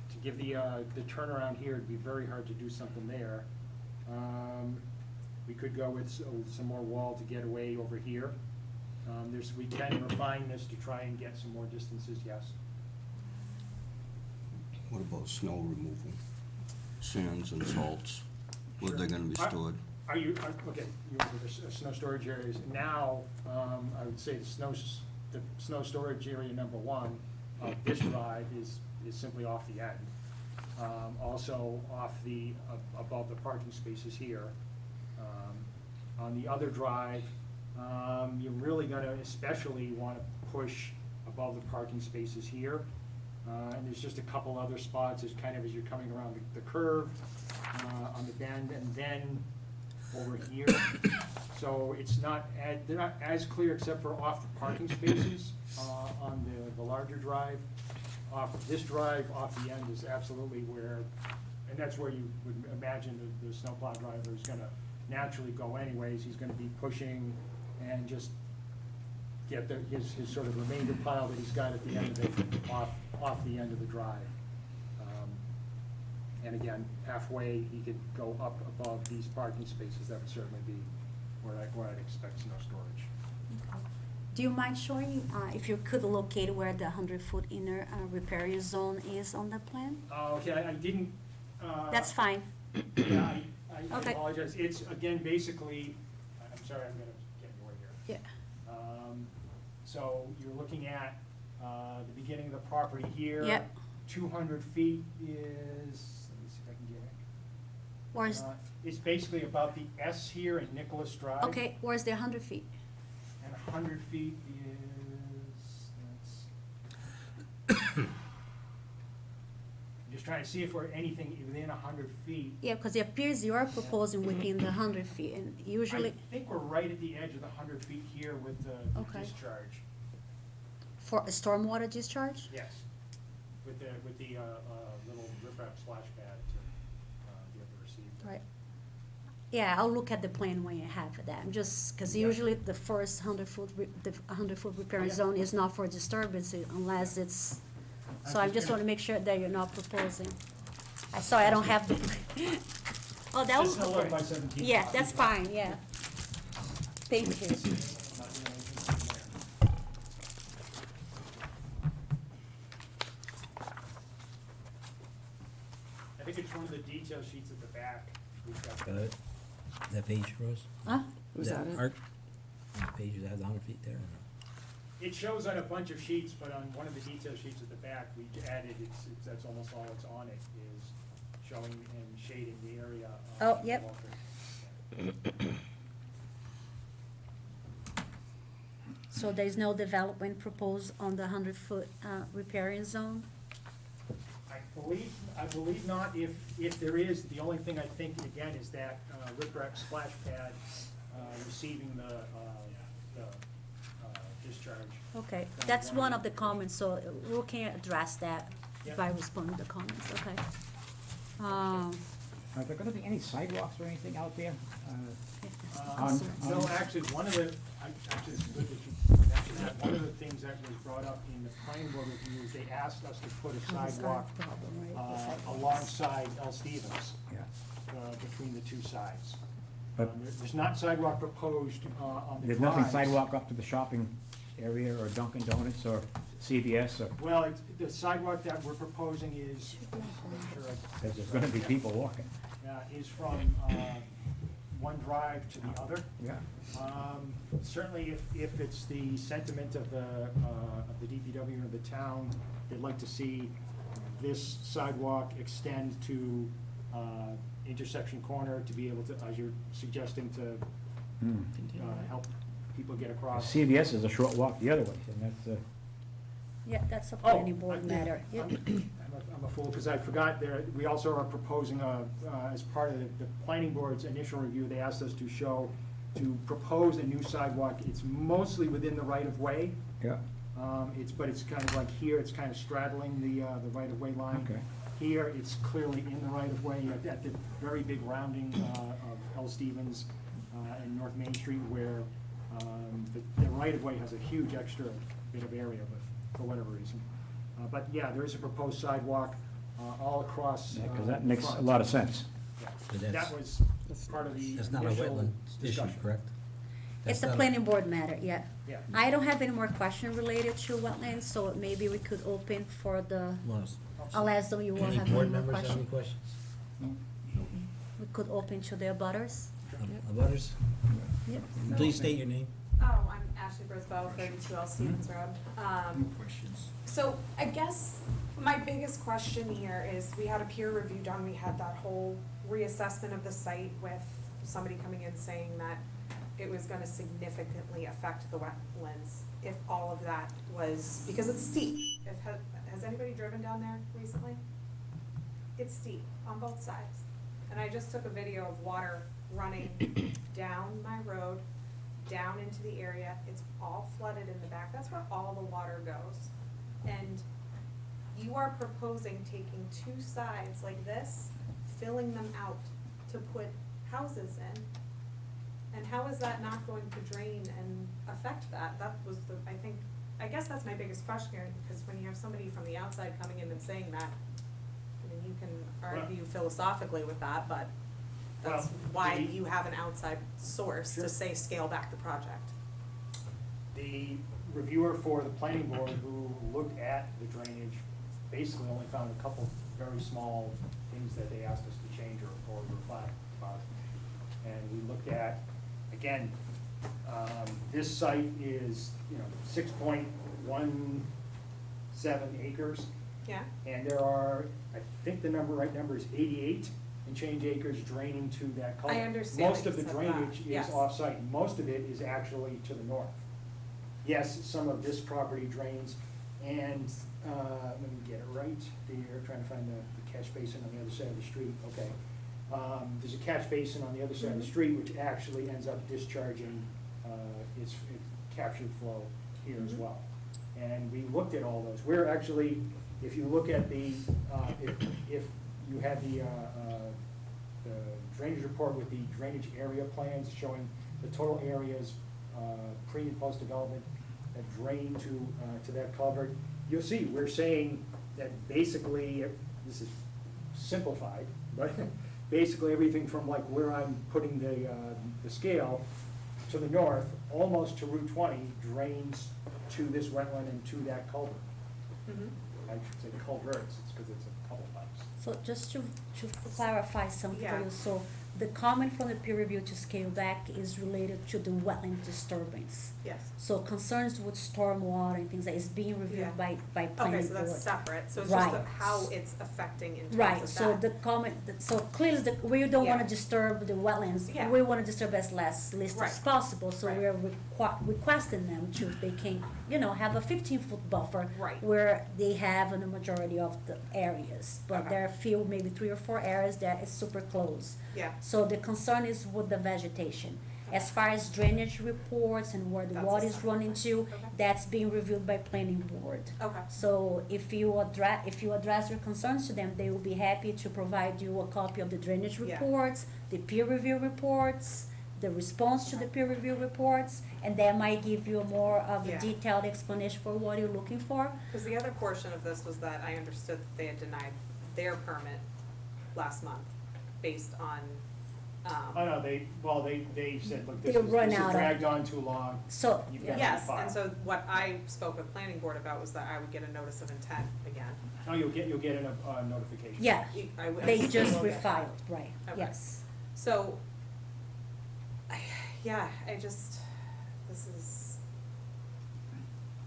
To give the turnaround here, it'd be very hard to do something there. We could go with some more wall to get away over here. We can refine this to try and get some more distances, yes. What about snow removal? Sands and salts, where they're gonna be Sure. stored? Okay, you were the snow storage areas. Now, I would say the snow storage area number 1 of this drive is simply off the end. Also off above the parking spaces here. On the other drive, you're really gonna especially wanna push above the parking spaces here. And there's just a couple other spots as you're coming around the curve, on the bend, and then over here. So they're not as clear except for off the parking spaces, on the larger drive. Off of this drive, off the end is absolutely where, and that's where you would imagine the snowplow driver is gonna naturally go anyways. He's gonna be pushing and just get his sort of remainder pile that he's got at the end of it off the end of the drive. And again, halfway, he could go up above these parking spaces. That would certainly be where I'd expect snow storage. Do you mind showing, if you could locate where the 100-foot inner riparian zone is on the plan? Okay, I didn't. That's fine. Yeah, I Okay. apologize. It's, again, basically, I'm sorry, I'm gonna get in your way here. Yeah. So you're looking at the beginning of the property here. Yep. 200 feet is, let me see if I can get it. Where's, It's basically about the S here in Nicholas Drive. okay, where's the 100 feet? And 100 feet is, I'm just trying to see if we're anything within 100 feet. Yeah, because it appears you are proposing within the 100 feet, and usually, I think we're right at the edge of the 100 feet here with the Okay. discharge. for a stormwater discharge? Yes, with the little riprap splash pad to be able to receive that. Right. Yeah, I'll look at the plan when you have that, just, because Yeah. usually the first 100-foot riparian Yeah. zone is not for disturbance unless it's, so I just want to make sure that you're not proposing. Sorry, I don't have the, oh, that was. Just 11 by 17. Yeah, that's fine, yeah. Thank you. Not doing anything there. I think it's one of the detail sheets at the back. We've got Got it? That page, Rose? Huh? Was that it? Art? That page that has 100 feet there or no? It shows on a bunch of sheets, but on one of the detail sheets at the back, we added, that's almost all that's on it, is showing and shading the area. Oh, yep. So there's no development proposed on the 100-foot riparian zone? I believe not. If there is, the only thing I think, again, is that riprap splash pad receiving the discharge. Okay, that's one of the comments, so we can address that by responding to comments, okay? Are there gonna be any sidewalks or anything out there? No, actually, actually, it's good that you mentioned that. One of the things that was brought up in the planning board review is they asked us to put a sidewalk alongside L. Stevens, Yeah. between the two sides. But There's not sidewalk proposed on the drive. there's nothing sidewalk up to the shopping area or Dunkin' Donuts or CVS, or, Well, the sidewalk that we're proposing is, make sure because there's gonna be people walking. is from one drive to the other. Yeah. Certainly, if it's the sentiment of the DPW and of the town, they'd like to see this sidewalk extend to intersection corner to be able to, as you're suggesting, to help people get across. CVS is a short walk the other way, and that's, Yeah, that's a Oh, planning board matter. Yeah. I'm a fool, because I forgot there, we also are proposing, as part of the planning board's initial review, they asked us to propose a new sidewalk. It's mostly within the right-of-way. yeah, But it's kind of like here, it's kind of straddling the right-of-way line. okay. Here, it's clearly in the right-of-way at the very big rounding of L. Stevens and North Main Street, where the right-of-way has a huge extra bit of area, but for whatever reason. But yeah, there is a proposed sidewalk all across. Yeah, because the that makes a front. lot of sense. Yeah. So that's- That was part of the That's not a initial wetland issue, discussion. correct? It's That's a not planning board matter, yeah. Yeah. I don't have any more question related to wetlands, so maybe we could open for the, Lost. unless you will Any have any board more members have any questions. questions? We could open to their butters. Abutters? Yep. Please state your name. Oh, I'm Ashley Brisbow, 32 L Stevens Road. Questions. So I guess my biggest question here is, we had a peer review done, we had that whole reassessment of the site with somebody coming in saying that it was gonna significantly affect the wetlands if all of that was, because it's steep. Has anybody driven down there recently? It's steep on both sides. And I just took a video of water running down my road, down into the area. It's all flooded in the back. That's where all the water goes. And you are proposing taking two sides like this, filling them out to put houses in. And how is that not going to drain and affect that? That was the, I guess that's my biggest question here, because when you have somebody from the outside coming in and saying that, I mean, you can argue philosophically with that, but that's Well, why the- you have an outside source Sure. to say scale back the project. The reviewer for the planning board who looked at the drainage basically only found a couple very small things that they asked us to change or refine about. And we looked at, again, this site is, 6.17 acres. Yeah? And there are, I think the right number is 88 and change acres draining to that culvert. I understand Most that of the you said drainage that, is yes. off-site, most of it is actually to the north. Yes, some of this property drains, and, let me get it right, you're trying to find the catch basin on the other side of the street, okay. There's a catch basin on the other side of the street, which actually ends up discharging, its captured flow here as well. And we looked at all those. We're actually, if you look at the, if you had the drainage report with the drainage area plans showing the total areas, pre and post development that drain to that culvert, you'll see, we're saying that basically, this is simplified, but basically everything from like where I'm putting the scale to the north, almost to Route 20, drains to this wetland and to that culvert. Mhm. I should say culverts, it's because it's a couple pipes. So just to clarify something for Yeah. you, so the comment from the peer review to scale back is related to the wetland disturbance. Yes. So concerns with stormwater and things that is being Yeah. reviewed by planning Okay, board. so that's separate, so it's just Right. how it's affecting in terms of Right, that. so the comment, so clearly, we don't wanna Yeah. disturb the wetlands, Yeah. we wanna disturb as least as Right. possible, so Right. we're requesting them to, they can, have a 15-foot buffer. Right. Where they have in the majority of the areas, but Okay. there are few, maybe 3 or 4 areas that is super close. Yeah. So the concern is with the vegetation. As far as drainage reports and where the That's water a is separate running to, Okay. that's being reviewed by planning board. Okay. So if you address your concerns to them, they will be happy to provide you a copy of the drainage Yeah. reports, the peer review reports, the response to the peer review reports, and that might give you more of a Yeah. detailed explanation for what you're looking for. Because the other portion of this was that I understood that they had denied their permit last month based on Oh, no, they said, look, They this run has out of- dragged on too long. So, You've got- Yes, file. and so what I spoke with planning board about was that I would get a notice of intent again. No, you'll get a notification. yeah, I they just will get that. refiled, right, Okay. yes. So, this is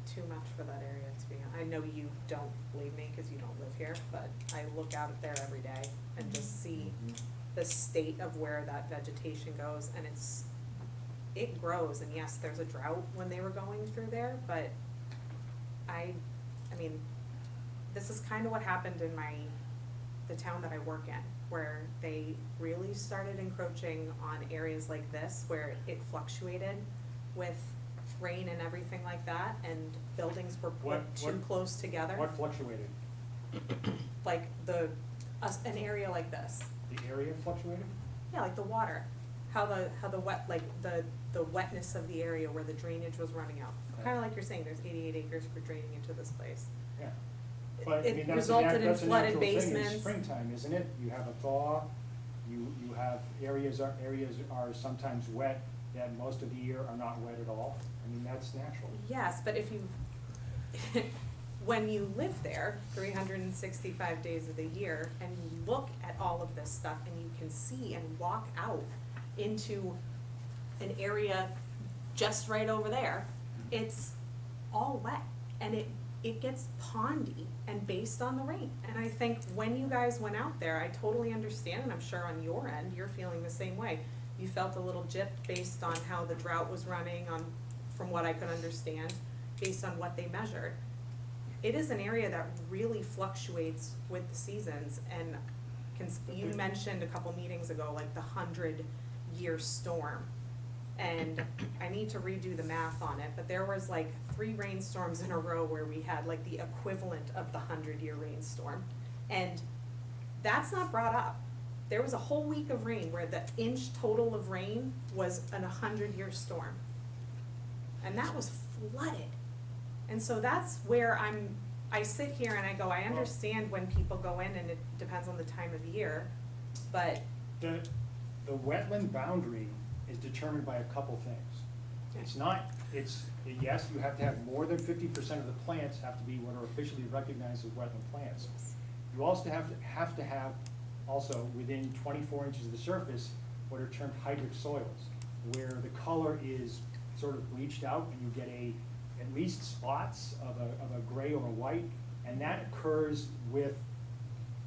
too much for that area to be honest. I know you don't believe me because you don't live here, but I look out there every day and just see the state of where that vegetation goes, and it grows, and yes, there's a drought when they were going through there, but I mean, this is kind of what happened in the town that I work in, where they really started encroaching on areas like this, where it fluctuated with rain and everything like that, and buildings were put too close together. What fluctuated? Like an area like this, The area fluctuated? yeah, like the water, how the wet, like the wetness of the area where the drainage was running out. Kinda like you're saying, there's 88 acres for draining into this place. Yeah. But, I It mean, that's a resulted in that's a flooded natural thing in basements. springtime, isn't it? You have a thaw, you have areas are sometimes wet that most of the year are not wet at all. I mean, that's natural. Yes, but if you, when you live there 365 days of the year and you look at all of this stuff and you can see and walk out into an area just right over there, it's all wet and it gets pondy and based on the rain. And I think when you guys went out there, I totally understand, and I'm sure on your end, you're feeling the same way. You felt a little gypped based on how the drought was running from what I could understand, based on what they measured. It is an area that really fluctuates with the seasons, and you mentioned a couple meetings ago, like the 100-year storm. And I need to redo the math on it, but there was like 3 rainstorms in a row where we had like the equivalent of the 100-year rainstorm. And that's not brought up. There was a whole week of rain where the inch total of rain was an 100-year storm. And that was flooded. And so that's where I sit here and I go, I understand when people go in and it depends on the time of year, but The wetland boundary is determined by a couple things. Yes, you have to have more than 50% of the plants have to be what are officially recognized as wetland plants. You also have to have also within 24 inches of the surface what are termed hydric soils, where the color is sort of bleached out and you get at least spots of a gray or a white, and that occurs with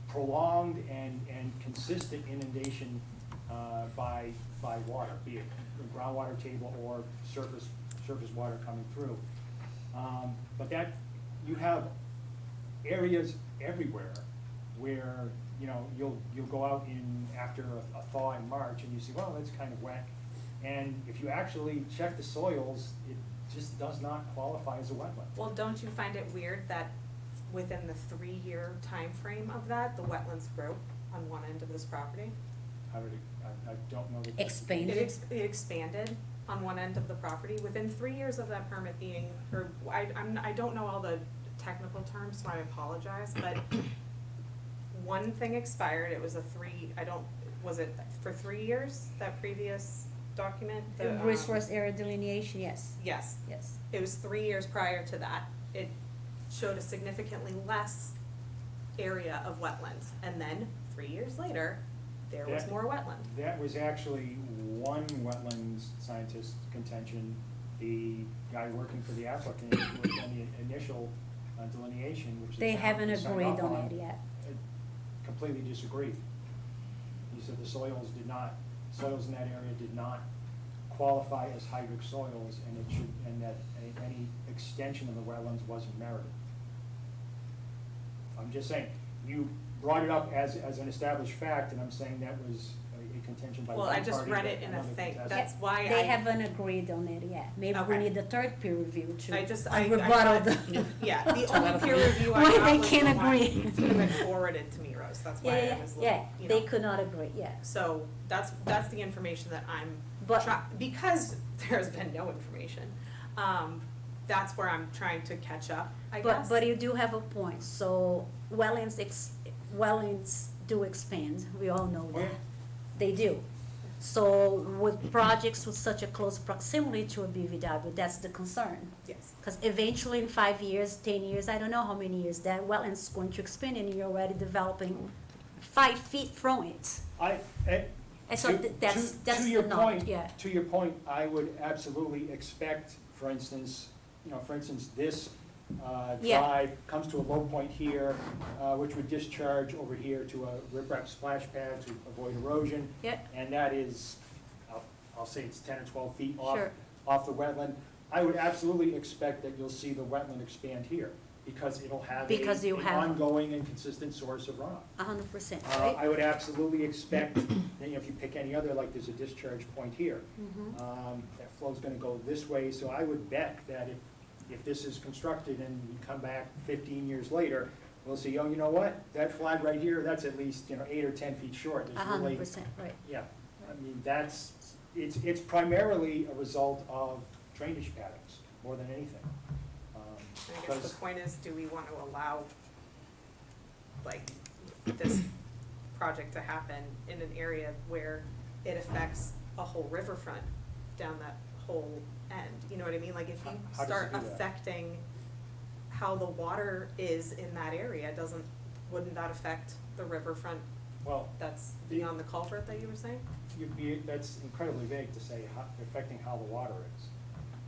prolonged and consistent inundation by water, be it groundwater table or surface water coming through. But that, you have areas everywhere where, you'll go out after a thaw in March and you see, well, it's kind of wet. And if you actually check the soils, it just does not qualify as a wetland. well, don't you find it weird that within the 3-year time frame of that, the wetlands grew on one end of this property? How did I don't know. Expand. It expanded on one end of the property within 3 years of that permit being, or I don't know all the technical terms, so I apologize, but one thing expired, it was was it for 3 years, that previous document? The resource area delineation, yes, Yes, yes. it was 3 years prior to that. It showed a significantly less area of wetlands, and then 3 years later, there was That- more wetland. That was actually one wetlands scientist contention. The guy working for the applicant was on the initial delineation, which is. They now haven't signed agreed off on it yet. Completely disagreed. He said the soils in that area did not qualify as hydric soils, and that any extension of the wetlands wasn't merited. I'm just saying, you brought it up as an established fact, and I'm saying that was a contention by one Well, I party. just read it that in a another thing, contested. that's why They haven't agreed on it yet. Maybe we Okay. need the third peer review to I rebuttal the. Yeah, the only peer review I Why got they was can't the one agree. that had forwarded to me, Rose, that's why I was looking, Yeah, they could not agree, yeah. So, that's the information that I'm, But- because there's been no information, that's where I'm trying to catch up, I But, guess. but you do have a point, so wetlands do expand, we all know Oh, yeah. that. They do. So with projects with such a close proximity to a BVW, that's the concern. Yes. Because eventually in 5 years, 10 years, I don't know how many years, that wetland is going to expand and you're already developing 5 feet from it. And so that's To your the not, point, yeah. to your point, I would absolutely expect, for instance, this Yeah. drive comes to a low point here, which would discharge over here to a riprap splash pad to avoid erosion. Yeah. And that is, I'll say it's 10 or 12 feet Sure. off the wetland. I would absolutely expect that you'll see the wetland expand here, because it'll have Because you an have- ongoing and consistent source of runoff. 100%, right? I would absolutely expect, that, if you pick any other, like there's a discharge point here. Mm-hmm. That flow's gonna go this way, so I would bet that if this is constructed and we come back 15 years later, we'll see, oh, you know what? That flag right here, that's at least, 8 or 10 feet short. There's really- 100%, right. Yeah, I mean, it's primarily a result of drainage patterns, more than anything. I guess Because- the point is, do we want to allow, like, this project to happen in an area where it affects a whole riverfront down that whole end? You know what I mean? Like, if you How does it start do that? affecting how the water is in that area, wouldn't that affect the riverfront Well, that's beyond the culvert that you were saying? that's incredibly vague to say affecting how the water is.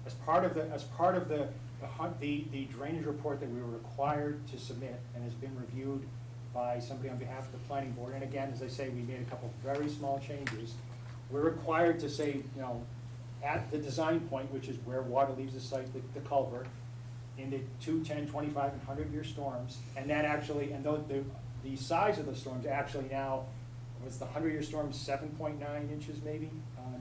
As part of the drainage report that we were required to submit and has been reviewed by somebody on behalf of the planning board, and again, as I say, we made a couple of very small changes. We're required to say, at the design point, which is where water leaves the site, the culvert, in the 2, 10, 25, and 100-year storms, and that actually, and the size of the storms actually now, was the 100-year storm 7.9 inches maybe,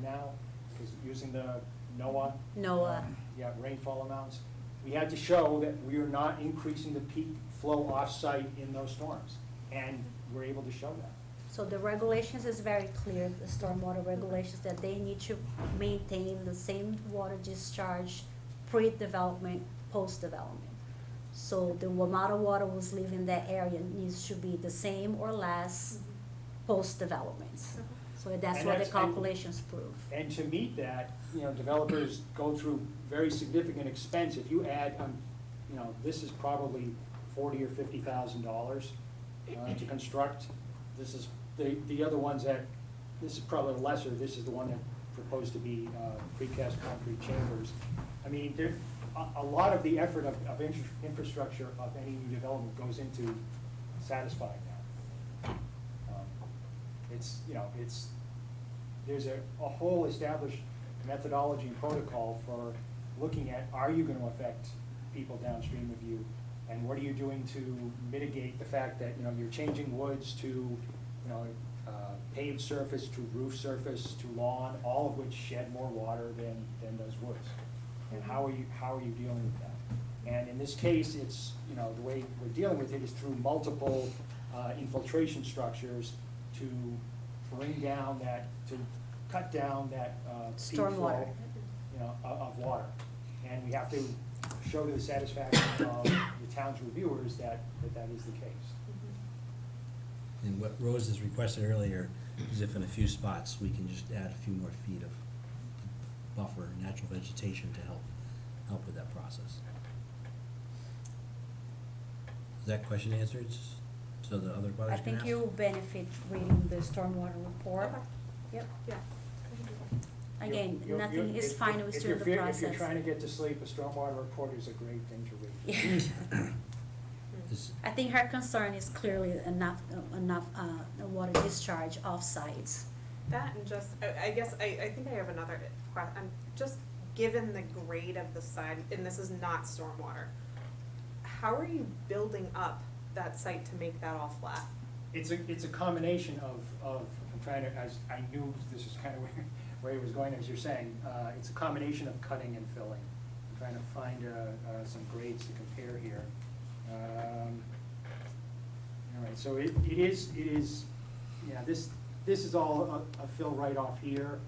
now, because using the NOAA. NOAA. Yeah, rainfall amounts. We had to show that we are not increasing the peak flow off-site in those storms, and we're able to show that. So the regulations is very clear, the stormwater regulations, that they need to maintain the same water discharge pre-development, post-development. So the amount of water was leaving that area needs to be the same or less post-development. So that's And what the that's- calculations prove. And to meet that, developers go through very significant expense. If you add, this is probably $40,000 or $50,000 to construct. This is, the other ones this is probably lesser. This is the one that proposed to be precast concrete chambers. I mean, a lot of the effort of infrastructure of any new development goes into satisfying that. There's a whole established methodology and protocol for looking at, are you gonna affect people downstream of you? And what are you doing to mitigate the fact that, you're changing woods to, paved surface, to roof surface, to lawn, all of which shed more water than does woods? And how are you dealing with that? And in this case, it's, the way we're dealing with it is through multiple infiltration structures to bring down to cut down that peak Stormwater. flow, of water. And we have to show to the satisfaction of the town's reviewers that is the case. And what Rose has requested earlier is if in a few spots, we can just add a few more feet of buffer, natural vegetation to help with that process. Is that question answered? So the other I brothers can think ask? you will benefit reading the stormwater report. Okay. Yep. Yeah. Again, You- nothing is if- final if during you're the If process. you're trying to get to sleep, a stormwater report is a great thing to read. Yeah. This- I think her concern is clearly enough water discharge off-site. That and just, I guess, I think I have another question. Just given the grade of the site, and this is not stormwater, how are you building up that site to make that all flat? It's a combination of, I'm trying to, as I knew this is kind of where it was going, as you're saying, it's a combination of cutting and filling. I'm trying to find some grades to compare here. All right, so it is, this is all a fill right off here.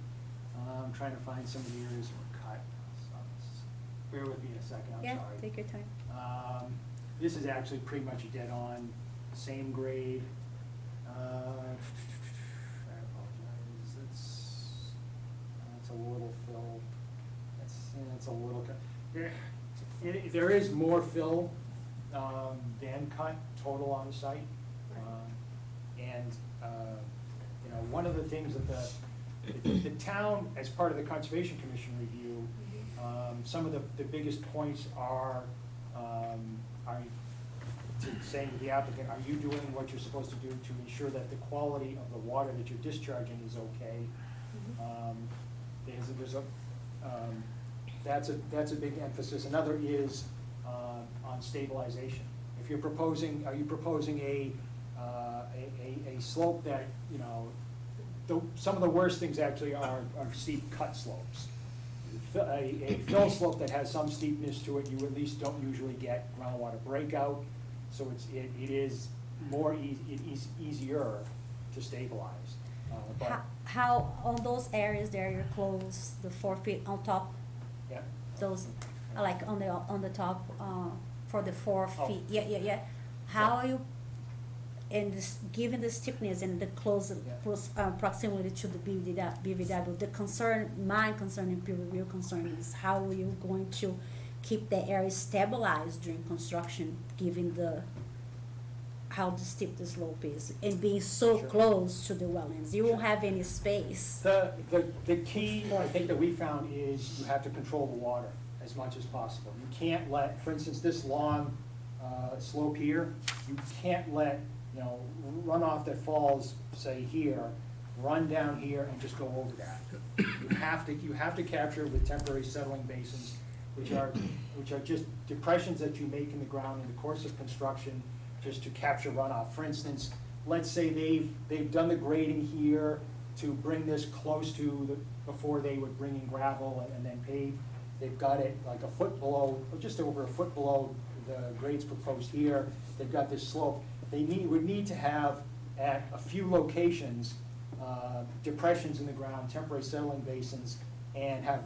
I'm trying to find some of the areas that were cut. So bear with me a second, I'm Yeah, sorry. take your time. This is actually pretty much dead on, same grade. I apologize, a little fill, it's a little, there is more fill, than cut total on the site. And, you know, one of the things that the town, as part of the Conservation Commission review, some of the biggest points are to saying to the applicant, are you doing what you're supposed to do to ensure that the quality of the water that you're discharging is okay? That's a big emphasis. Another is on stabilization. If you're proposing, are you proposing a slope that, you know, some of the worst things actually are steep cut slopes. A fill slope that has some steepness to it, you at least don't usually get groundwater breakout, so it is easier to stabilize. But How, on those areas there, you're close, the 4 feet on top, yeah, those, like on the top, for the 4 Oh. feet, yeah. How are you, and this, given the steepness and the close proximity to the BVW, my concern and peer review concern is how are you going to keep the area stabilized during construction, given how steep the slope is, and being so Sure. close to the wetlands, you won't have any space. The key, I think, that we found is you have to control the water as much as possible. You can't let, for instance, this long slope here, you can't let, you know, runoff that falls, say here, run down here and just go over that. You have to capture with temporary settling basins, which are just depressions that you make in the ground in the course of construction, just to capture runoff. For instance, let's say they've done the grading here to bring this close to before they would bring in gravel and then pave. They've got it like a foot below, or just over a foot below the grades proposed here. They've got this slope. They would need to have at a few locations, depressions in the ground, temporary settling basins, and have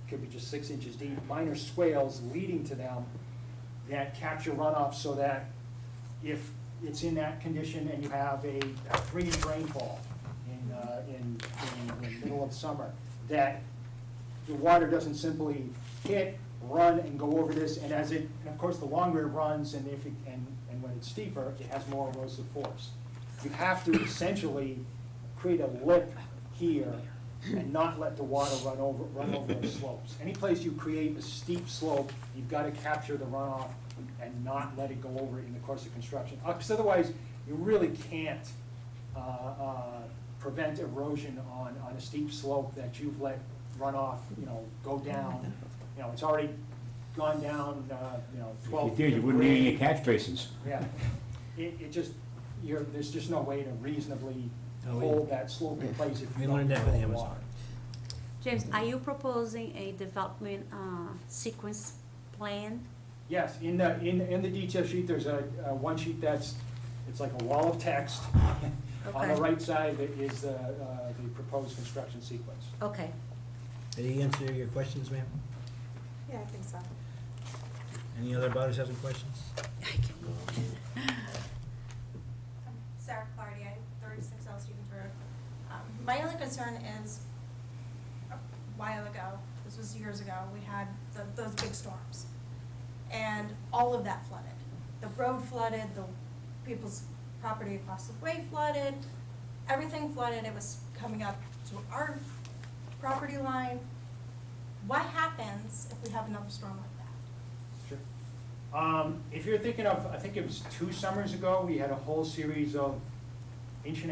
could be just 6 inches deep, minor swales leading to them that capture runoff, so that if it's in that condition and you have a 3-inch rainfall in the middle of summer, that the water doesn't simply hit, run, and go over this, and of course, the longer it runs, and when it's steeper, it has more erosive force. You have to essentially create a lip here and not let the water run over those slopes. Any place you create a steep slope, you've got to capture the runoff and not let it go over in the course of construction. Because otherwise, you really can't prevent erosion on a steep slope that you've let runoff, you know, go down. You know, it's already gone down, 12 If feet. you did, you wouldn't need any catch basins. Yeah, there's just no way to reasonably No, hold that slope in place if we you don't learned that with control the Amazon. water. James, are you proposing a development sequence plan? Yes, in the detail sheet, there's a one sheet it's like a wall of text. On the Okay. right side is the proposed construction sequence. Okay. Did he answer your questions, ma'am? Yeah, I think so. Any other butters have some questions? Sarah Clardy, 36 L Stevens Road. My only concern is, a while ago, this was years ago, we had those big storms. And all of that flooded. The road flooded, the people's property across the way flooded, everything flooded, it was coming up to our property line. What happens if we have another storm like that? Sure. If you're thinking of, I think it was 2 summers ago, we had a whole series of 1.5 inch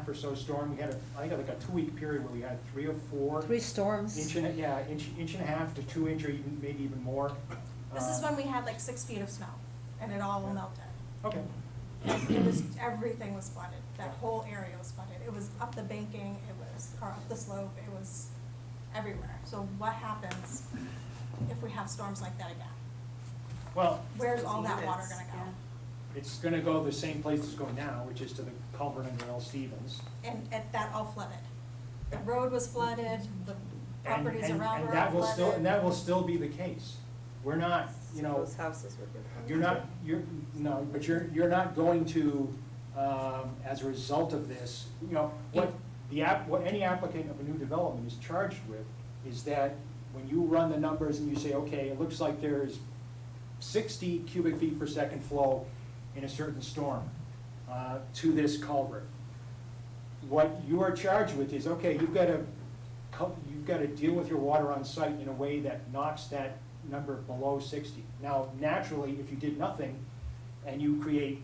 or so storm. We had I think like a 2-week period where we had 3 or 4. 3 storms. Inch and a half to 2 inch, or even maybe even more. This is when we had like 6 feet of snow, and it all melted. Okay. And it was, everything was flooded, that whole area was flooded. It was up the banking, or up the slope, it was everywhere. So what happens if we have storms like that again? Well, Where's all that water gonna go? it's gonna go the same place it's going now, which is to the culvert under L. Stevens. And that all flooded. The road was flooded, the properties And around were all that will still, flooded. and that will still be the case. We're not, you know, Those houses would be. you're not going to, as a result of this, you know, what any applicant of a new development is charged with is that when you run the numbers and you say, okay, it looks like there's 60 cubic feet per second flow in a certain storm to this culvert. What you are charged with is, okay, you've got to deal with your water on site in a way that knocks that number below 60. Now, naturally, if you did nothing and you create,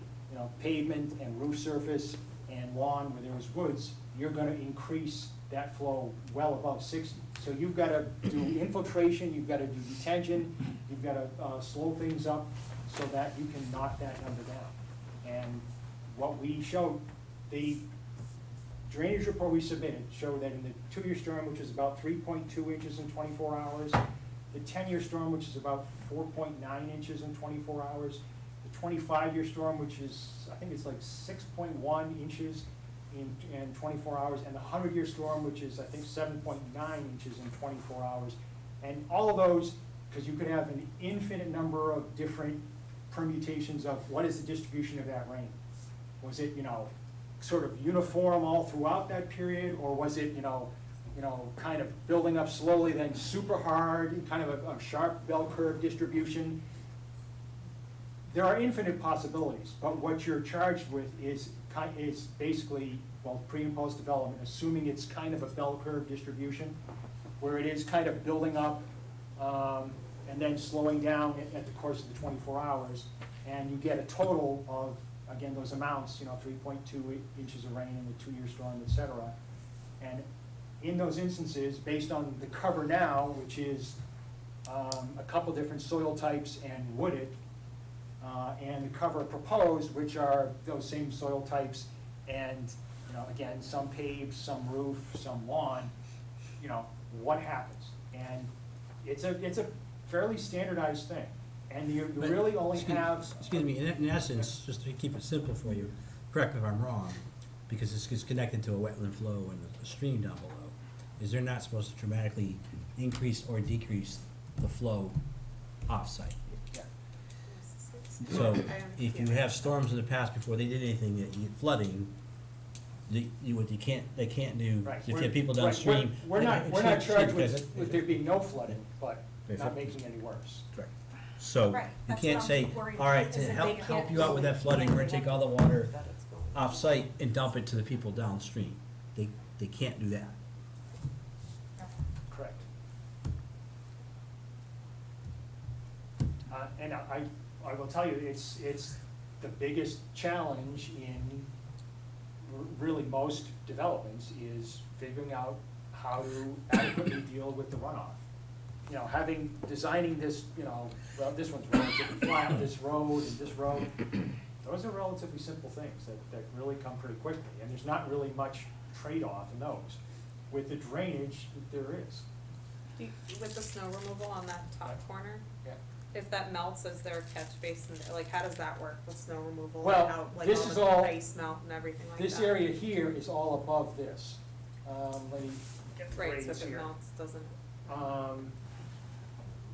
pavement and roof surface and lawn where there's woods, you're going to increase that flow well above 60. So you've got to do infiltration, you've got to do detention, you've got to slow things up so that you can knock that number down. And what we showed, the drainage report we submitted showed that in the 2-year storm, which is about 3.2 inches in 24 hours, the 10-year storm, which is about 4.9 inches in 24 hours, the 25-year storm, which is, I think it's like 6.1 inches in 24 hours, and the 100-year storm, which is, I think, 7.9 inches in 24 hours. And all of those, because you could have an infinite number of different permutations of what is the distribution of that rain. Was it, sort of uniform all throughout that period, or was it, kind of building up slowly, then super hard, kind of a sharp bell curve distribution? There are infinite possibilities, but what you're charged with is basically, well, pre and post development, assuming it's kind of a bell curve distribution, where it is kind of building up and then slowing down at the course of the 24 hours, and you get a total of, again, those amounts, 3.2 inches of rain in the 2-year storm, et cetera. And in those instances, based on the cover now, which is a couple different soil types and wooded, and the cover proposed, which are those same soil types, and, again, some paved, some roof, some lawn, what happens? And it's a fairly standardized thing. And you But, really only have. Excuse me, in essence, just to keep it simple for you, correct me if I'm wrong, because it's connected to a wetland flow and a stream down below, is they're not supposed to dramatically increase or decrease the flow off-site. Yeah. So if you have storms in the past before they did anything, flooding, they can't do, Right. if you We're- have people right. downstream. We're not Excuse charged me, with there being no flooding, but Okay, not so- making any worse. Right. So Right, you that's can't what I'm say, worried all right, about, to is that help they you can't out with that flooding, we're gonna take all the water That it's going. off-site and dump it to the people downstream. They can't do that. Correct. And I will tell you, it's the biggest challenge in really most developments is figuring out how to adequately deal with the runoff. Designing this, well, this one's relatively flat, this road and this road, those are relatively simple things that really come pretty quickly, and there's not really much trade-off in those. With the drainage, there is. With the snow removal on that top corner, Yeah. if that melts, is there a catch basin, like, how does that work with snow removal? Well, How, like, this all is the all- ice melt and everything like that? This area here is all above this. Let me get the Right, so grades if it here. melts, doesn't,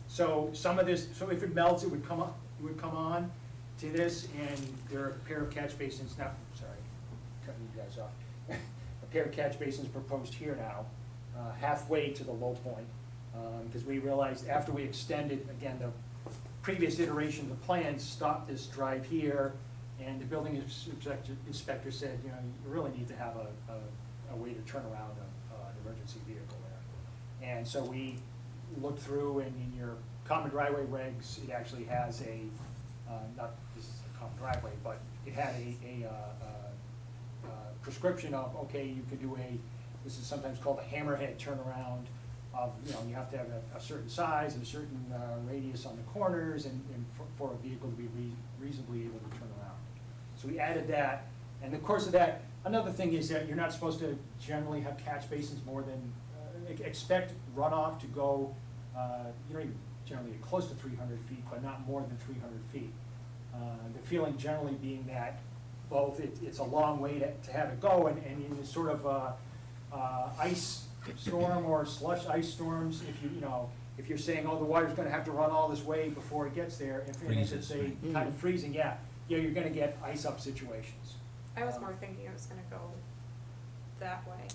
So some of this, so if it melts, it would come on to this, and there are a pair of catch basins, cutting you guys off. A pair of catch basins proposed here now, halfway to the low point, because we realized after we extended, again, the previous iteration of the plan stopped this drive here, and the building inspector said, you really need to have a way to turn around an emergency vehicle there. And so we looked through, and in your common driveway regs, it actually has not this is a common driveway, but it had a prescription of, okay, you could do this is sometimes called a hammerhead turnaround of, you have to have a certain size and a certain radius on the corners and for a vehicle to be reasonably able to turn around. So we added that, and in the course of that, another thing is that you're not supposed to generally have catch basins more than, expect runoff to go, generally close to 300 feet, but not more than 300 feet. The feeling generally being that both it's a long way to have it go, and in this sort of ice storm or slush ice storms, if you're saying, oh, the water's gonna have to run all this way before it gets there, and if it's kind of freezing, you're gonna get ice up situations. I was more thinking it was gonna go that way.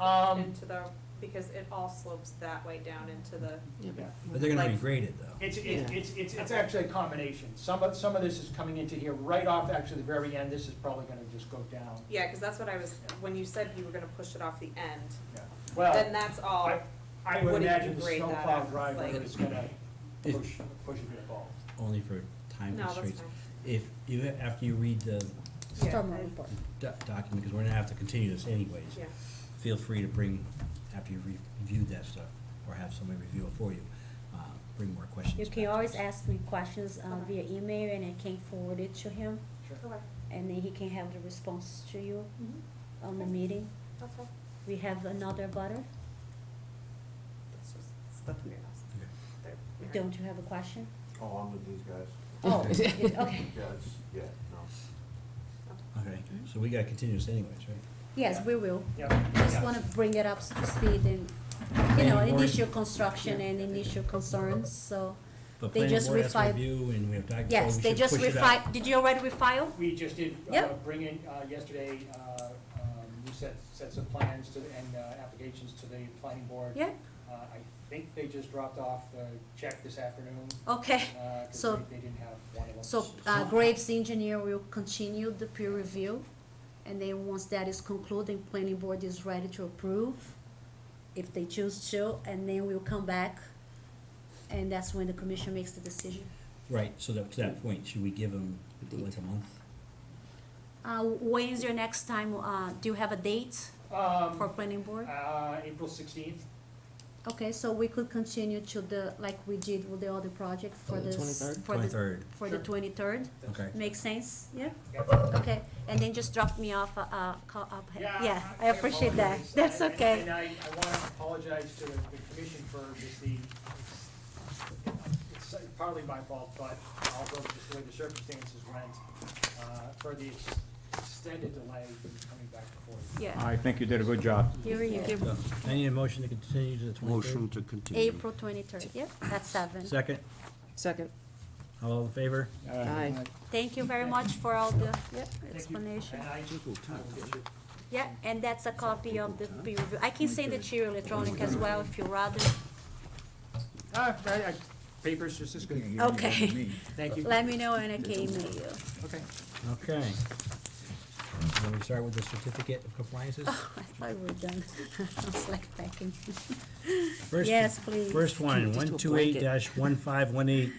into the, because it all slopes that way down into the, Yeah, but But they're gonna Like- regrade it though. It's actually a combination. Some of this is coming into here right off, actually, the very end. This is probably gonna just go down. yeah, cause that's what I was, when you said you were gonna push it off the end, Yeah. then Well, that's all. I would Wouldn't you imagine the grade that snowplow out, driveway like- is gonna If- push it to the ball. Only for time No, that's constraints. fine. If you, after you read the Yeah, Stormwater report. document, because we're gonna have to continue this anyways. Yeah. Feel free to bring, after you've reviewed that stuff, or have somebody review it for you, bring more questions. You can back. always ask me questions via email, and I can forward it to him, Okay, and then he can have the response to you Mhm. on the meeting. that's fine. We have another butter. It's just, it's the three of us. Okay. They're married. Don't you have a question? Oh, I'm with these guys. Oh, okay. Yeah, it's, yeah, no. Okay, so we gotta continue this anyways, right? Yes, we will. Yeah. Just Yeah. wanna bring it up to speed and, initial construction and initial concerns, so. But They planning just board has to refi- review, and we have to, Yes, so we they should just push it out. did you already refile? We just did, Yep. bring in, yesterday, new sets of plans and applications to the planning board. Yeah, I think they just dropped off the check this afternoon, okay. 'cause So- they didn't have one of them. So, Graves Engineer will continue the peer review, and then once that is concluded, planning board is ready to approve, if they choose to, and then we'll come back, and that's when the commission makes the decision. Right, so that, to that point, should we give them like a month? When is your next time, do you have a date for planning board? April 16th. Okay, so we could continue to the, like we did with the other project for The the. 23rd? 23rd, For the 23rd, okay. makes sense, yeah? Yeah. Okay, and then just drop me off, yeah, I I appreciate that, apologize. that's And- okay. And I wanna apologize to the commission for just it's partly my fault, but also just the way the circumstances went, for the extended delay in coming back before you. Yeah, I think you did a good job. here we go. So, I need a motion to continue to the 23rd. Motion to continue. April 23rd, yep, at 7. Second, Second, all in favor? aye. Thank you very much for all the, Thank you. explanation. And I will get you. Yeah, and that's a copy of the peer review. I can send it to you electronic as well if you rather. Paper's just as good. Okay, Thank you. let me know and I can email you. Okay. Okay. Then we start with the certificate of compliances? Oh, I thought we were done. I was like packing. First- Yes, please. First one, Just do a 128-1518,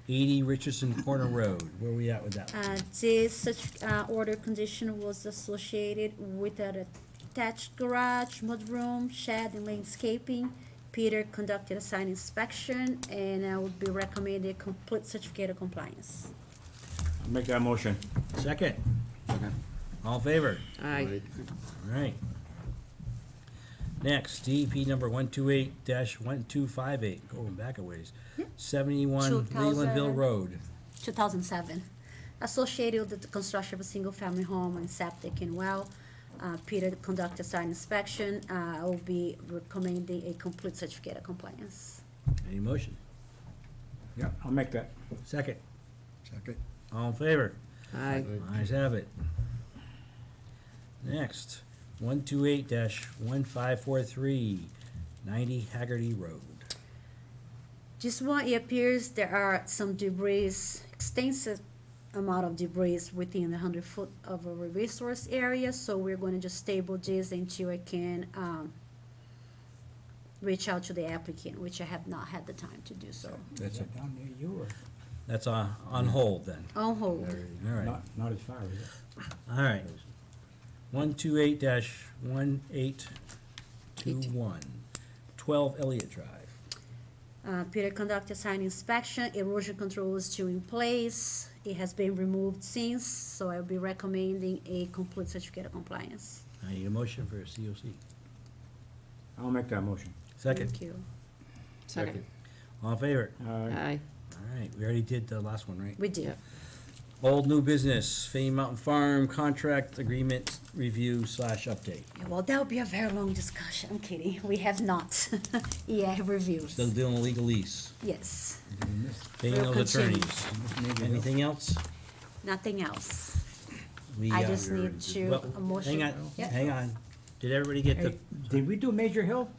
80 Richardson Corner Road. Where we at with that one? This such order condition was associated with an attached garage, mudroom, shed, and landscaping. Peter conducted a site inspection, and I would be recommending a complete certificate of compliance. I'll make that motion. Second? All in favor? Aye. All right. Next, DEP number 128-1258, going back a ways. 71 Lelandville Road. 2007. Associated with the construction of a single-family home and septic and well. Peter conducted a site inspection. I will be recommending a complete certificate of compliance. Any motion? Yeah, I'll make that. Second? Second. All in favor? Aye. Ayes have it. Next, 128-1543, 90 Haggerty Road. This one, it appears there are some debris, extensive amount of debris within the 100 foot of a resource area, so we're gonna just table this until I can, reach out to the applicant, which I have not had the time to do so. That's Is that down near you or That's on hold then. On hold. All right. not as far, is it? All right. 128-1821, 12 Elliott Drive. Peter conducted site inspection, erosion control is still in place. It has been removed since, so I'll be recommending a complete certificate of compliance. I need a motion for a COC. I'll make that motion. Second. Thank you. Second, All in favor? aye. All right, we already did the last one, right? We did. Yep. Old new business, Fame Mountain Farm contract agreement review / update. Yeah, well, that would be a very long discussion. I'm kidding. We have not. Yeah, reviews. Still doing a legal lease, Yes, paying We'll those continue. attorneys. Anything else? nothing else. We, I just need to, well, a motion. Hang on, Yep. hang on. Did everybody get the, Hey, did we do Major Hill?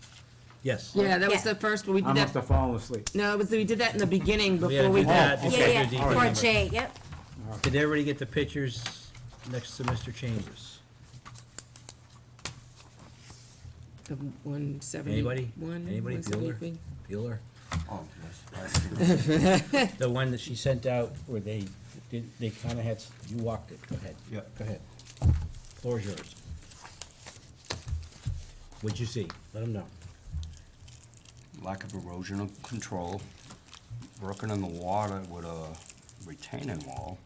yes? Yeah, that was Yeah. the first, one. we I did must that, have fallen asleep. no, it was, we did that in the beginning We before we had to did. do that. Yeah, Just yeah, like the for number. J, yep. Did everybody get the pictures next to Mr. Chambers? The 170. Anybody? One, Anybody? 173. Bueller? Oh, yes. The one that she sent out where they kinda had, you walked it, go ahead. Yeah. Go ahead. Floor's yours. What'd you see? Let them know. Lack of erosion control, working in the water with a retaining wall.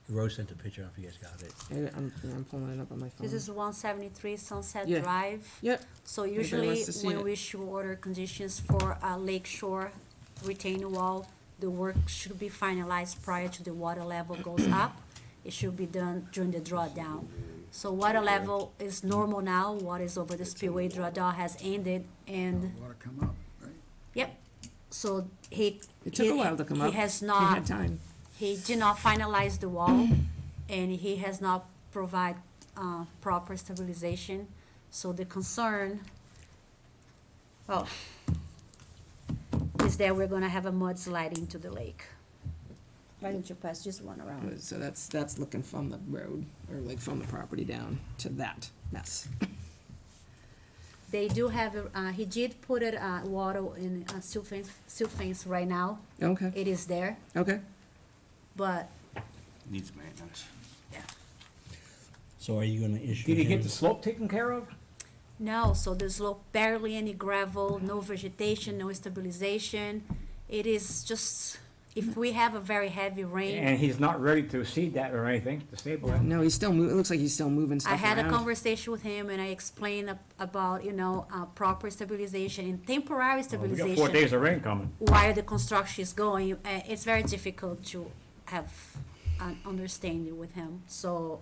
Rose sent a picture, if you guys got it. I'm pulling it up on my phone. This is 173 Sunset Yeah. Drive. Yep. So Everybody usually, wants to see when it. we issue order conditions for a lakeshore retaining wall, the work should be finalized prior to the water level goes up. It should be done during the drawdown. So water level is normal now, what is over the spillway drawdown has ended, and, Water come up, right? yep. So he. It took a while to come up. He has We not. had time. He did not finalize the wall, and he has not provide proper stabilization. So the concern, well, is that we're gonna have a mudslide into the lake. Why don't you pass just one around? So that's looking from the road, or like from the property down to that mess. They do have, he did put it, water in, silt fence right now. Okay, It is there, okay. but, Needs maintenance. So are you gonna issue Did he get him- the slope taken care of? no, so there's barely any gravel, no vegetation, no stabilization. It is just, if we have a very heavy rain. And he's not ready to seed that or anything, to stabilize? No, he's still it looks like he's still moving stuff I had a around. conversation with him and I explained about, proper stabilization and temporary Well, we got 4 stabilization days of rain coming. while the construction is going. It's very difficult to have an understanding with him, so,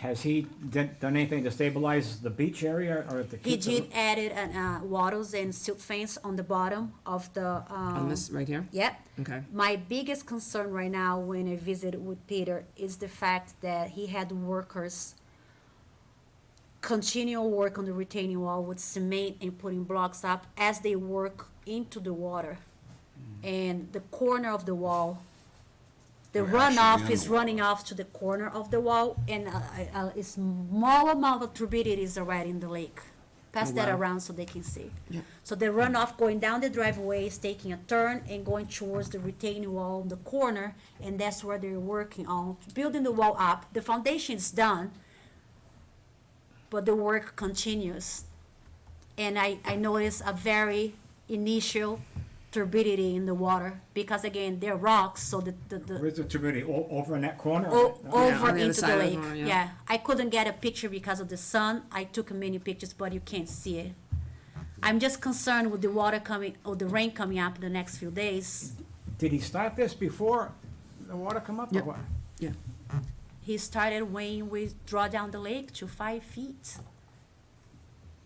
Has he done anything to stabilize the beach area or to he keep the? did added, wattles and silt fence on the bottom of the, On this right here? Yep. Okay. My biggest concern right now when I visited with Peter is the fact that he had workers continual work on the retaining wall with cement and putting blocks up as they work into the water. And the corner of the wall, the We're actually runoff in is the running water. off to the corner of the wall, and a small amount of turbidity is already in the lake. Pass Oh, that wow. around so they can see. Yeah. So the runoff going down the driveway is taking a turn and going towards the retaining wall in the corner, and that's where they're working on, building the wall up. The foundation is done, but the work continues. And I noticed a very initial turbidity in the water, because again, they're rocks, so the Where's the turbidity? Over in that corner? over on the other into the side of the lake. corner, yeah. Yeah, I couldn't get a picture because of the sun. I took many pictures, but you can't see it. I'm just concerned with the water coming, or the rain coming up in the next few days. Did he start this before the water come up or Yep. what? Yeah. He started when we draw down the lake to 5 feet.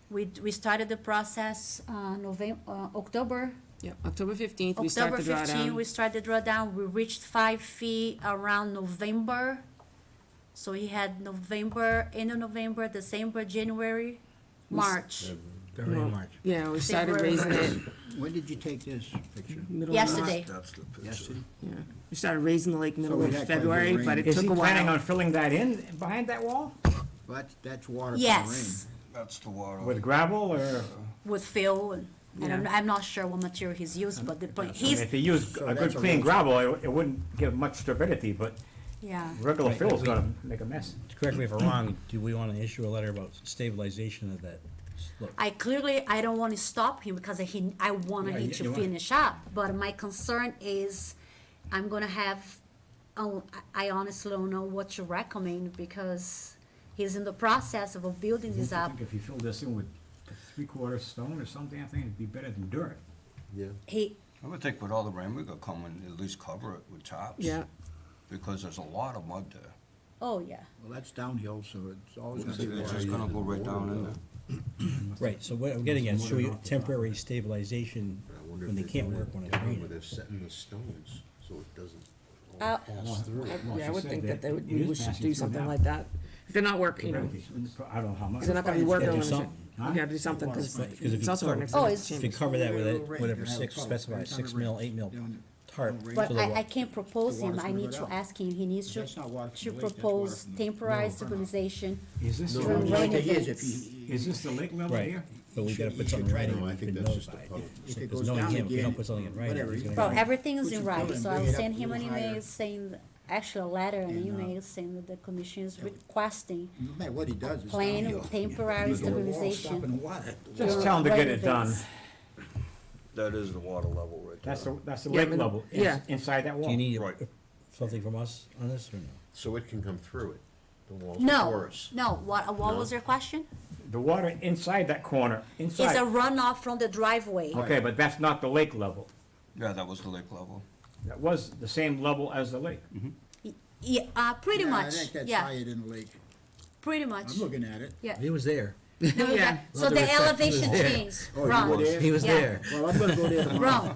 We started the process, October. Yeah, October 15th, we start October the 15, we drawdown. started drawdown. We reached 5 feet around November. So he had November, end of November, December, January, March. February, Well, March. Yeah, we started February. raising it When did you take this picture? middle of Yesterday. That's the picture. Yesterday? Yeah, we started raising the lake middle we of had quite a bit of February, rain. but it Is took he a planning on while. filling that in behind that wall Well, that's water from rain. Yes, That's the water. with gravel or? with Phil, and I'm, Yeah. I'm not sure what material he's used, but the, I mean, he's, if he used So a that's good a clean raise. gravel, it wouldn't give much turbidity, but yeah. regular Right, fill's we- gonna make a mess. Correct me if I'm wrong, do we wanna issue a letter about stabilization of that slope? I don't want to stop him because I wanted Yeah, him you to want- finish up, but my concern is, I'm gonna have, I honestly don't know what to recommend, because he's in the process of building this I up. think if you fill this in with 3/4 stone or something, I think it'd be better than dirt. He, I would think with all the rain we got coming, at least cover it with tops. Yeah, Because there's a lot of mud there. oh, yeah. Well, that's downhill, so it's always It's gonna be water. just gonna go right down in there. Right, so what I'm getting at, show you temporary stabilization when they can't work when it's raining. They're setting the stones, so it doesn't Uh, pass through. yeah, I would think that they would, It we is should passing do through something now. like that. If they're not working, I don't know how much. they're not gonna be working Gotta on do it. something. You gotta do something, cause Because if it's you also cover- an Oh, executive If you chamber. cover that with it, Right, whatever, right. six, specify 6 mil, 8 mil tarp. Right. But to the I wa- can't propose The him, water's I gonna need go to down. ask him, he needs to, That's not water from to the lake, that's propose water from the- temporary no, runoff. Is stabilization this, No, during the rain thing is, events. if he. is this the lake level Right, here? but we gotta You put should something try in to- writing, I think we've been that's just a notified. public. If it Because goes knowing down him, if we again, don't put something in writing, whatever, he's you gonna. Well, can- everything is Put in some writing, fill so and I'll bring it send up him a an little email higher. saying, actually a letter and And, email saying that the commission is requesting No matter what he does, it's plan downhill. temporary The wall's stabilization. stopping the water. Just tell them to get it done. That is the water level right there. That's the Yeah, lake but- level, yeah. inside that Do wall. you need Right. something from us on this, or no? So it can come through it, the wall's No, porous. no, what was your question? The water inside that corner, It's a inside. runoff from the driveway. Okay, but that's not the lake level. Yeah, that was the lake level. That was the same level as the lake. Yeah, pretty Yeah, I much, think that's yeah, higher than the lake. pretty much, I'm looking at it. yeah. He was there. No, Yeah. So the elevation changed, Oh, you were Ron, there? He was Yeah. there. Well, I'm gonna go there tomorrow. Ron,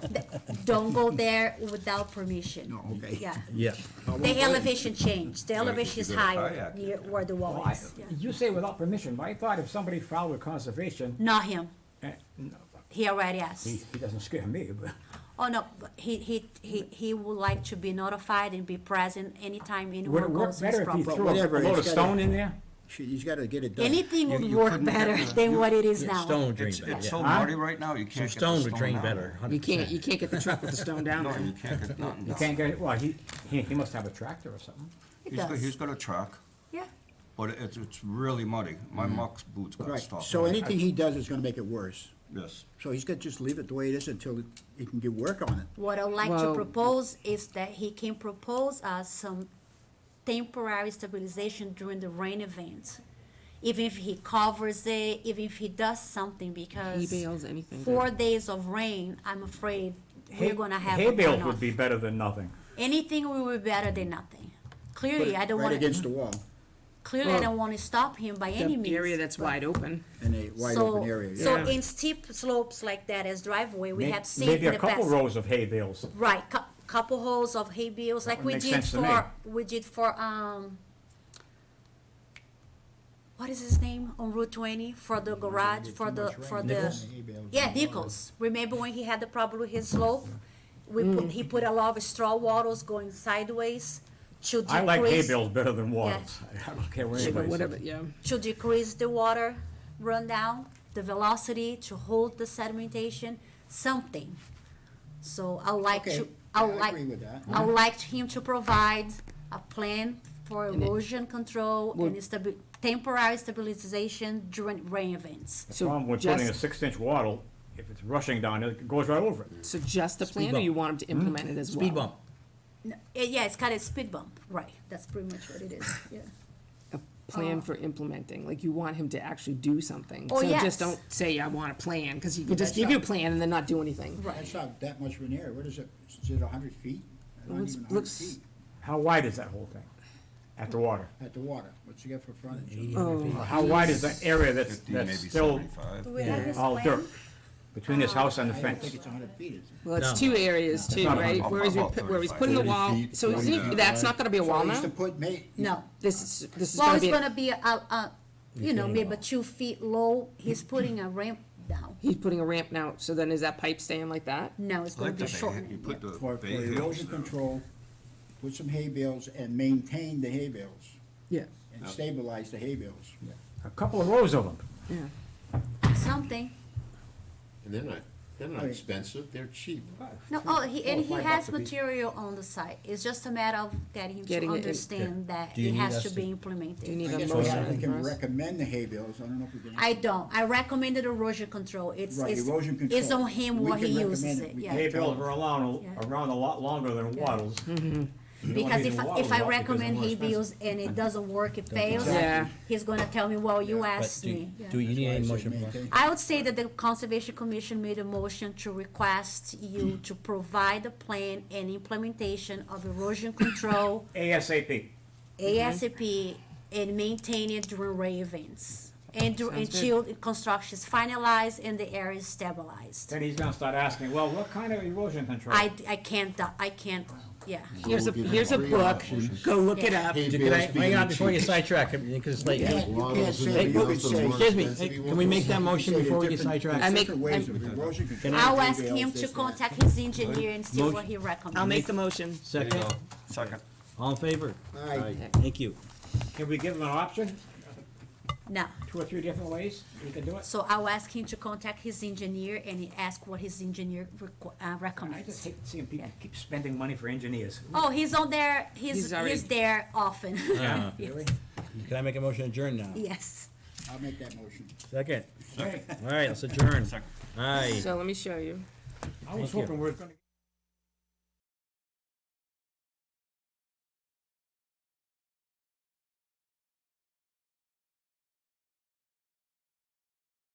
don't go there without permission. No, okay. Yeah, Yeah. the elevation changed, the elevation is you go to higher kayak. near where the wall is, yeah. You say without permission, but I thought if somebody filed with conservation, Not him, no, he already asked. he doesn't scare me, but. Oh, no, but he would like to be notified and be present anytime Would anyone it work goes to his better if you property. threw Whatever, a load of it's gotta- stone in there? He's gotta get it done. Anything would you work couldn't better get the- than you- what it is now. Stone would drain It's better, it's yeah. so Huh? muddy right now, you Some can't get the stone stone would drain out. better, You 100%. can't get the truck with the stone down No, there. you can't get nothing You down. can't get it, well, he must have a tractor or something. It He's does, got a truck, yeah. but it's really muddy. My muck's boots got Right, stuck. so anything he does is gonna make it worse. Yes. So he's got to just leave it the way it is until he can get work on it. What I'd like to Well- propose is that he can propose us some temporary stabilization during the rain event. Even if he covers it, even if he does something, Hay because bales, anything. 4 days of rain, I'm afraid we're gonna have a Hay bales runoff. would be better than nothing. Anything will be better than nothing. Put Clearly, it I don't right wanna, against the wall, clearly, I Well, don't wanna stop him by any means. The area that's but- wide open. in a wide So- open area, yeah. So Yeah. in steep slopes like that as driveway, we May- have seen Maybe in a the past. couple rows of hay bales. Right, couple holes of hay bales, like would we make did sense to for, what is his name, on Route 20, for the garage, for the, Nichols? yeah, Nichols. Remember when he had the problem with his slope? He put a lot of straw wattles going sideways to I like hay decrease, bales better than wattles. I don't care where Yeah, but anybody whatever, says. yeah. to decrease the water rundown, the velocity, to hold the sedimentation, something. So I would like Okay, to, I would I like, agree with that. I would like him to provide a plan for And it- erosion control Would- and temporary stabilization during rain events. The So problem with putting a just- 6-inch wattle, if it's rushing down, it goes right over it. So just the Speed plan, or bump. you want him to implement it as well? Speed bump. Yeah, it's got a speed bump, right, that's pretty much what it is, yeah. A plan for implementing, like you want him to actually do something. Oh, So yes. just don't say, I want a plan, because he could just That's give you a not- plan and then not do anything. That's not that much of an area, what is it, is it 100 feet? Not Looks- even 100 looks- feet How wide is that whole thing? At the water? at the water, what's he got for frontage? 800 feet. How wide is that area that's 50, maybe still 75. Do we have his all plan? dirt? Between his house and the I don't fence? think it's 100 feet, is it? Well, it's No. two areas too, not right? about- Where he's, about where he's putting the 30 wall, feet, so 40 isn't, feet. that's not gonna be a wall So he's now? to put No, This is well, gonna it's be, gonna be you know, Retaining maybe wall. 2 feet low, he's putting a ramp down. he's putting a ramp now, so then is that pipe staying like that? No, it's I gonna like be the hay, you shortened. put the for hay bales erosion there. control, put some hay bales and maintain the hay bales Yeah, and stabilize the hay bales. A couple of rows of them. yeah. Something. And they're not Okay. expensive, they're cheap. No, $4 or he $5 has a piece. material on the site. It's just a matter of getting him to Getting it in- understand that Do you it need has us to to- be Do you implemented. need I a guess we motion can for us? recommend the hay bales, I don't know if we can. I don't. I recommended erosion control. It's, Right, it's, erosion control. it's on him We what he can uses recommend it, it. We yeah. Hay bales are around, Yeah. around a lot longer than wattles. You don't Because need if, the if wattles I out because they're recommend more hay expensive. bills and it doesn't work, it fails, Yeah. he's gonna tell me, well, you But asked do, me. Yeah. do you need That's why I any said motion from us? maintain. I would say that the Conservation Commission made a motion to request you to provide a plan and implementation of erosion control ASAP. ASAP and maintain it during rain events. And Sounds until construction is finalized and the area is stabilized. Then he's gonna start asking, well, what kind of erosion control? I can't Yeah. Here's a, We'll give here's a you book, options. go look it up. Hay Can bales I, being hang on the before you cheapest. sidetrack, because it's late. You can't Waddles say and that. You everything could else are say- more Excuse me, expensive, hey, you can we want make that those. motion before we get I sidetracked? make- Different ways of erosion control. I'll Hay ask bales, him to this, that. contact his engineer and see what Motion- he recommends. I'll make the motion. Second, Second. all in favor? Aye. Thank you. Can we give them an option, No. 2 or 3 different ways you can do it? So I'll ask him to contact his engineer and ask what his engineer I recommends. just hate seeing people Yeah. keep spending money for engineers. Oh, he's on there, he's He's already- there often. Yeah. Yes. Really? Can I make a motion to adjourn now? Yes. I'll make that motion. Second. Okay. All right, let's adjourn. Aye. So let me show you. I was Thank you. hoping we were gonna.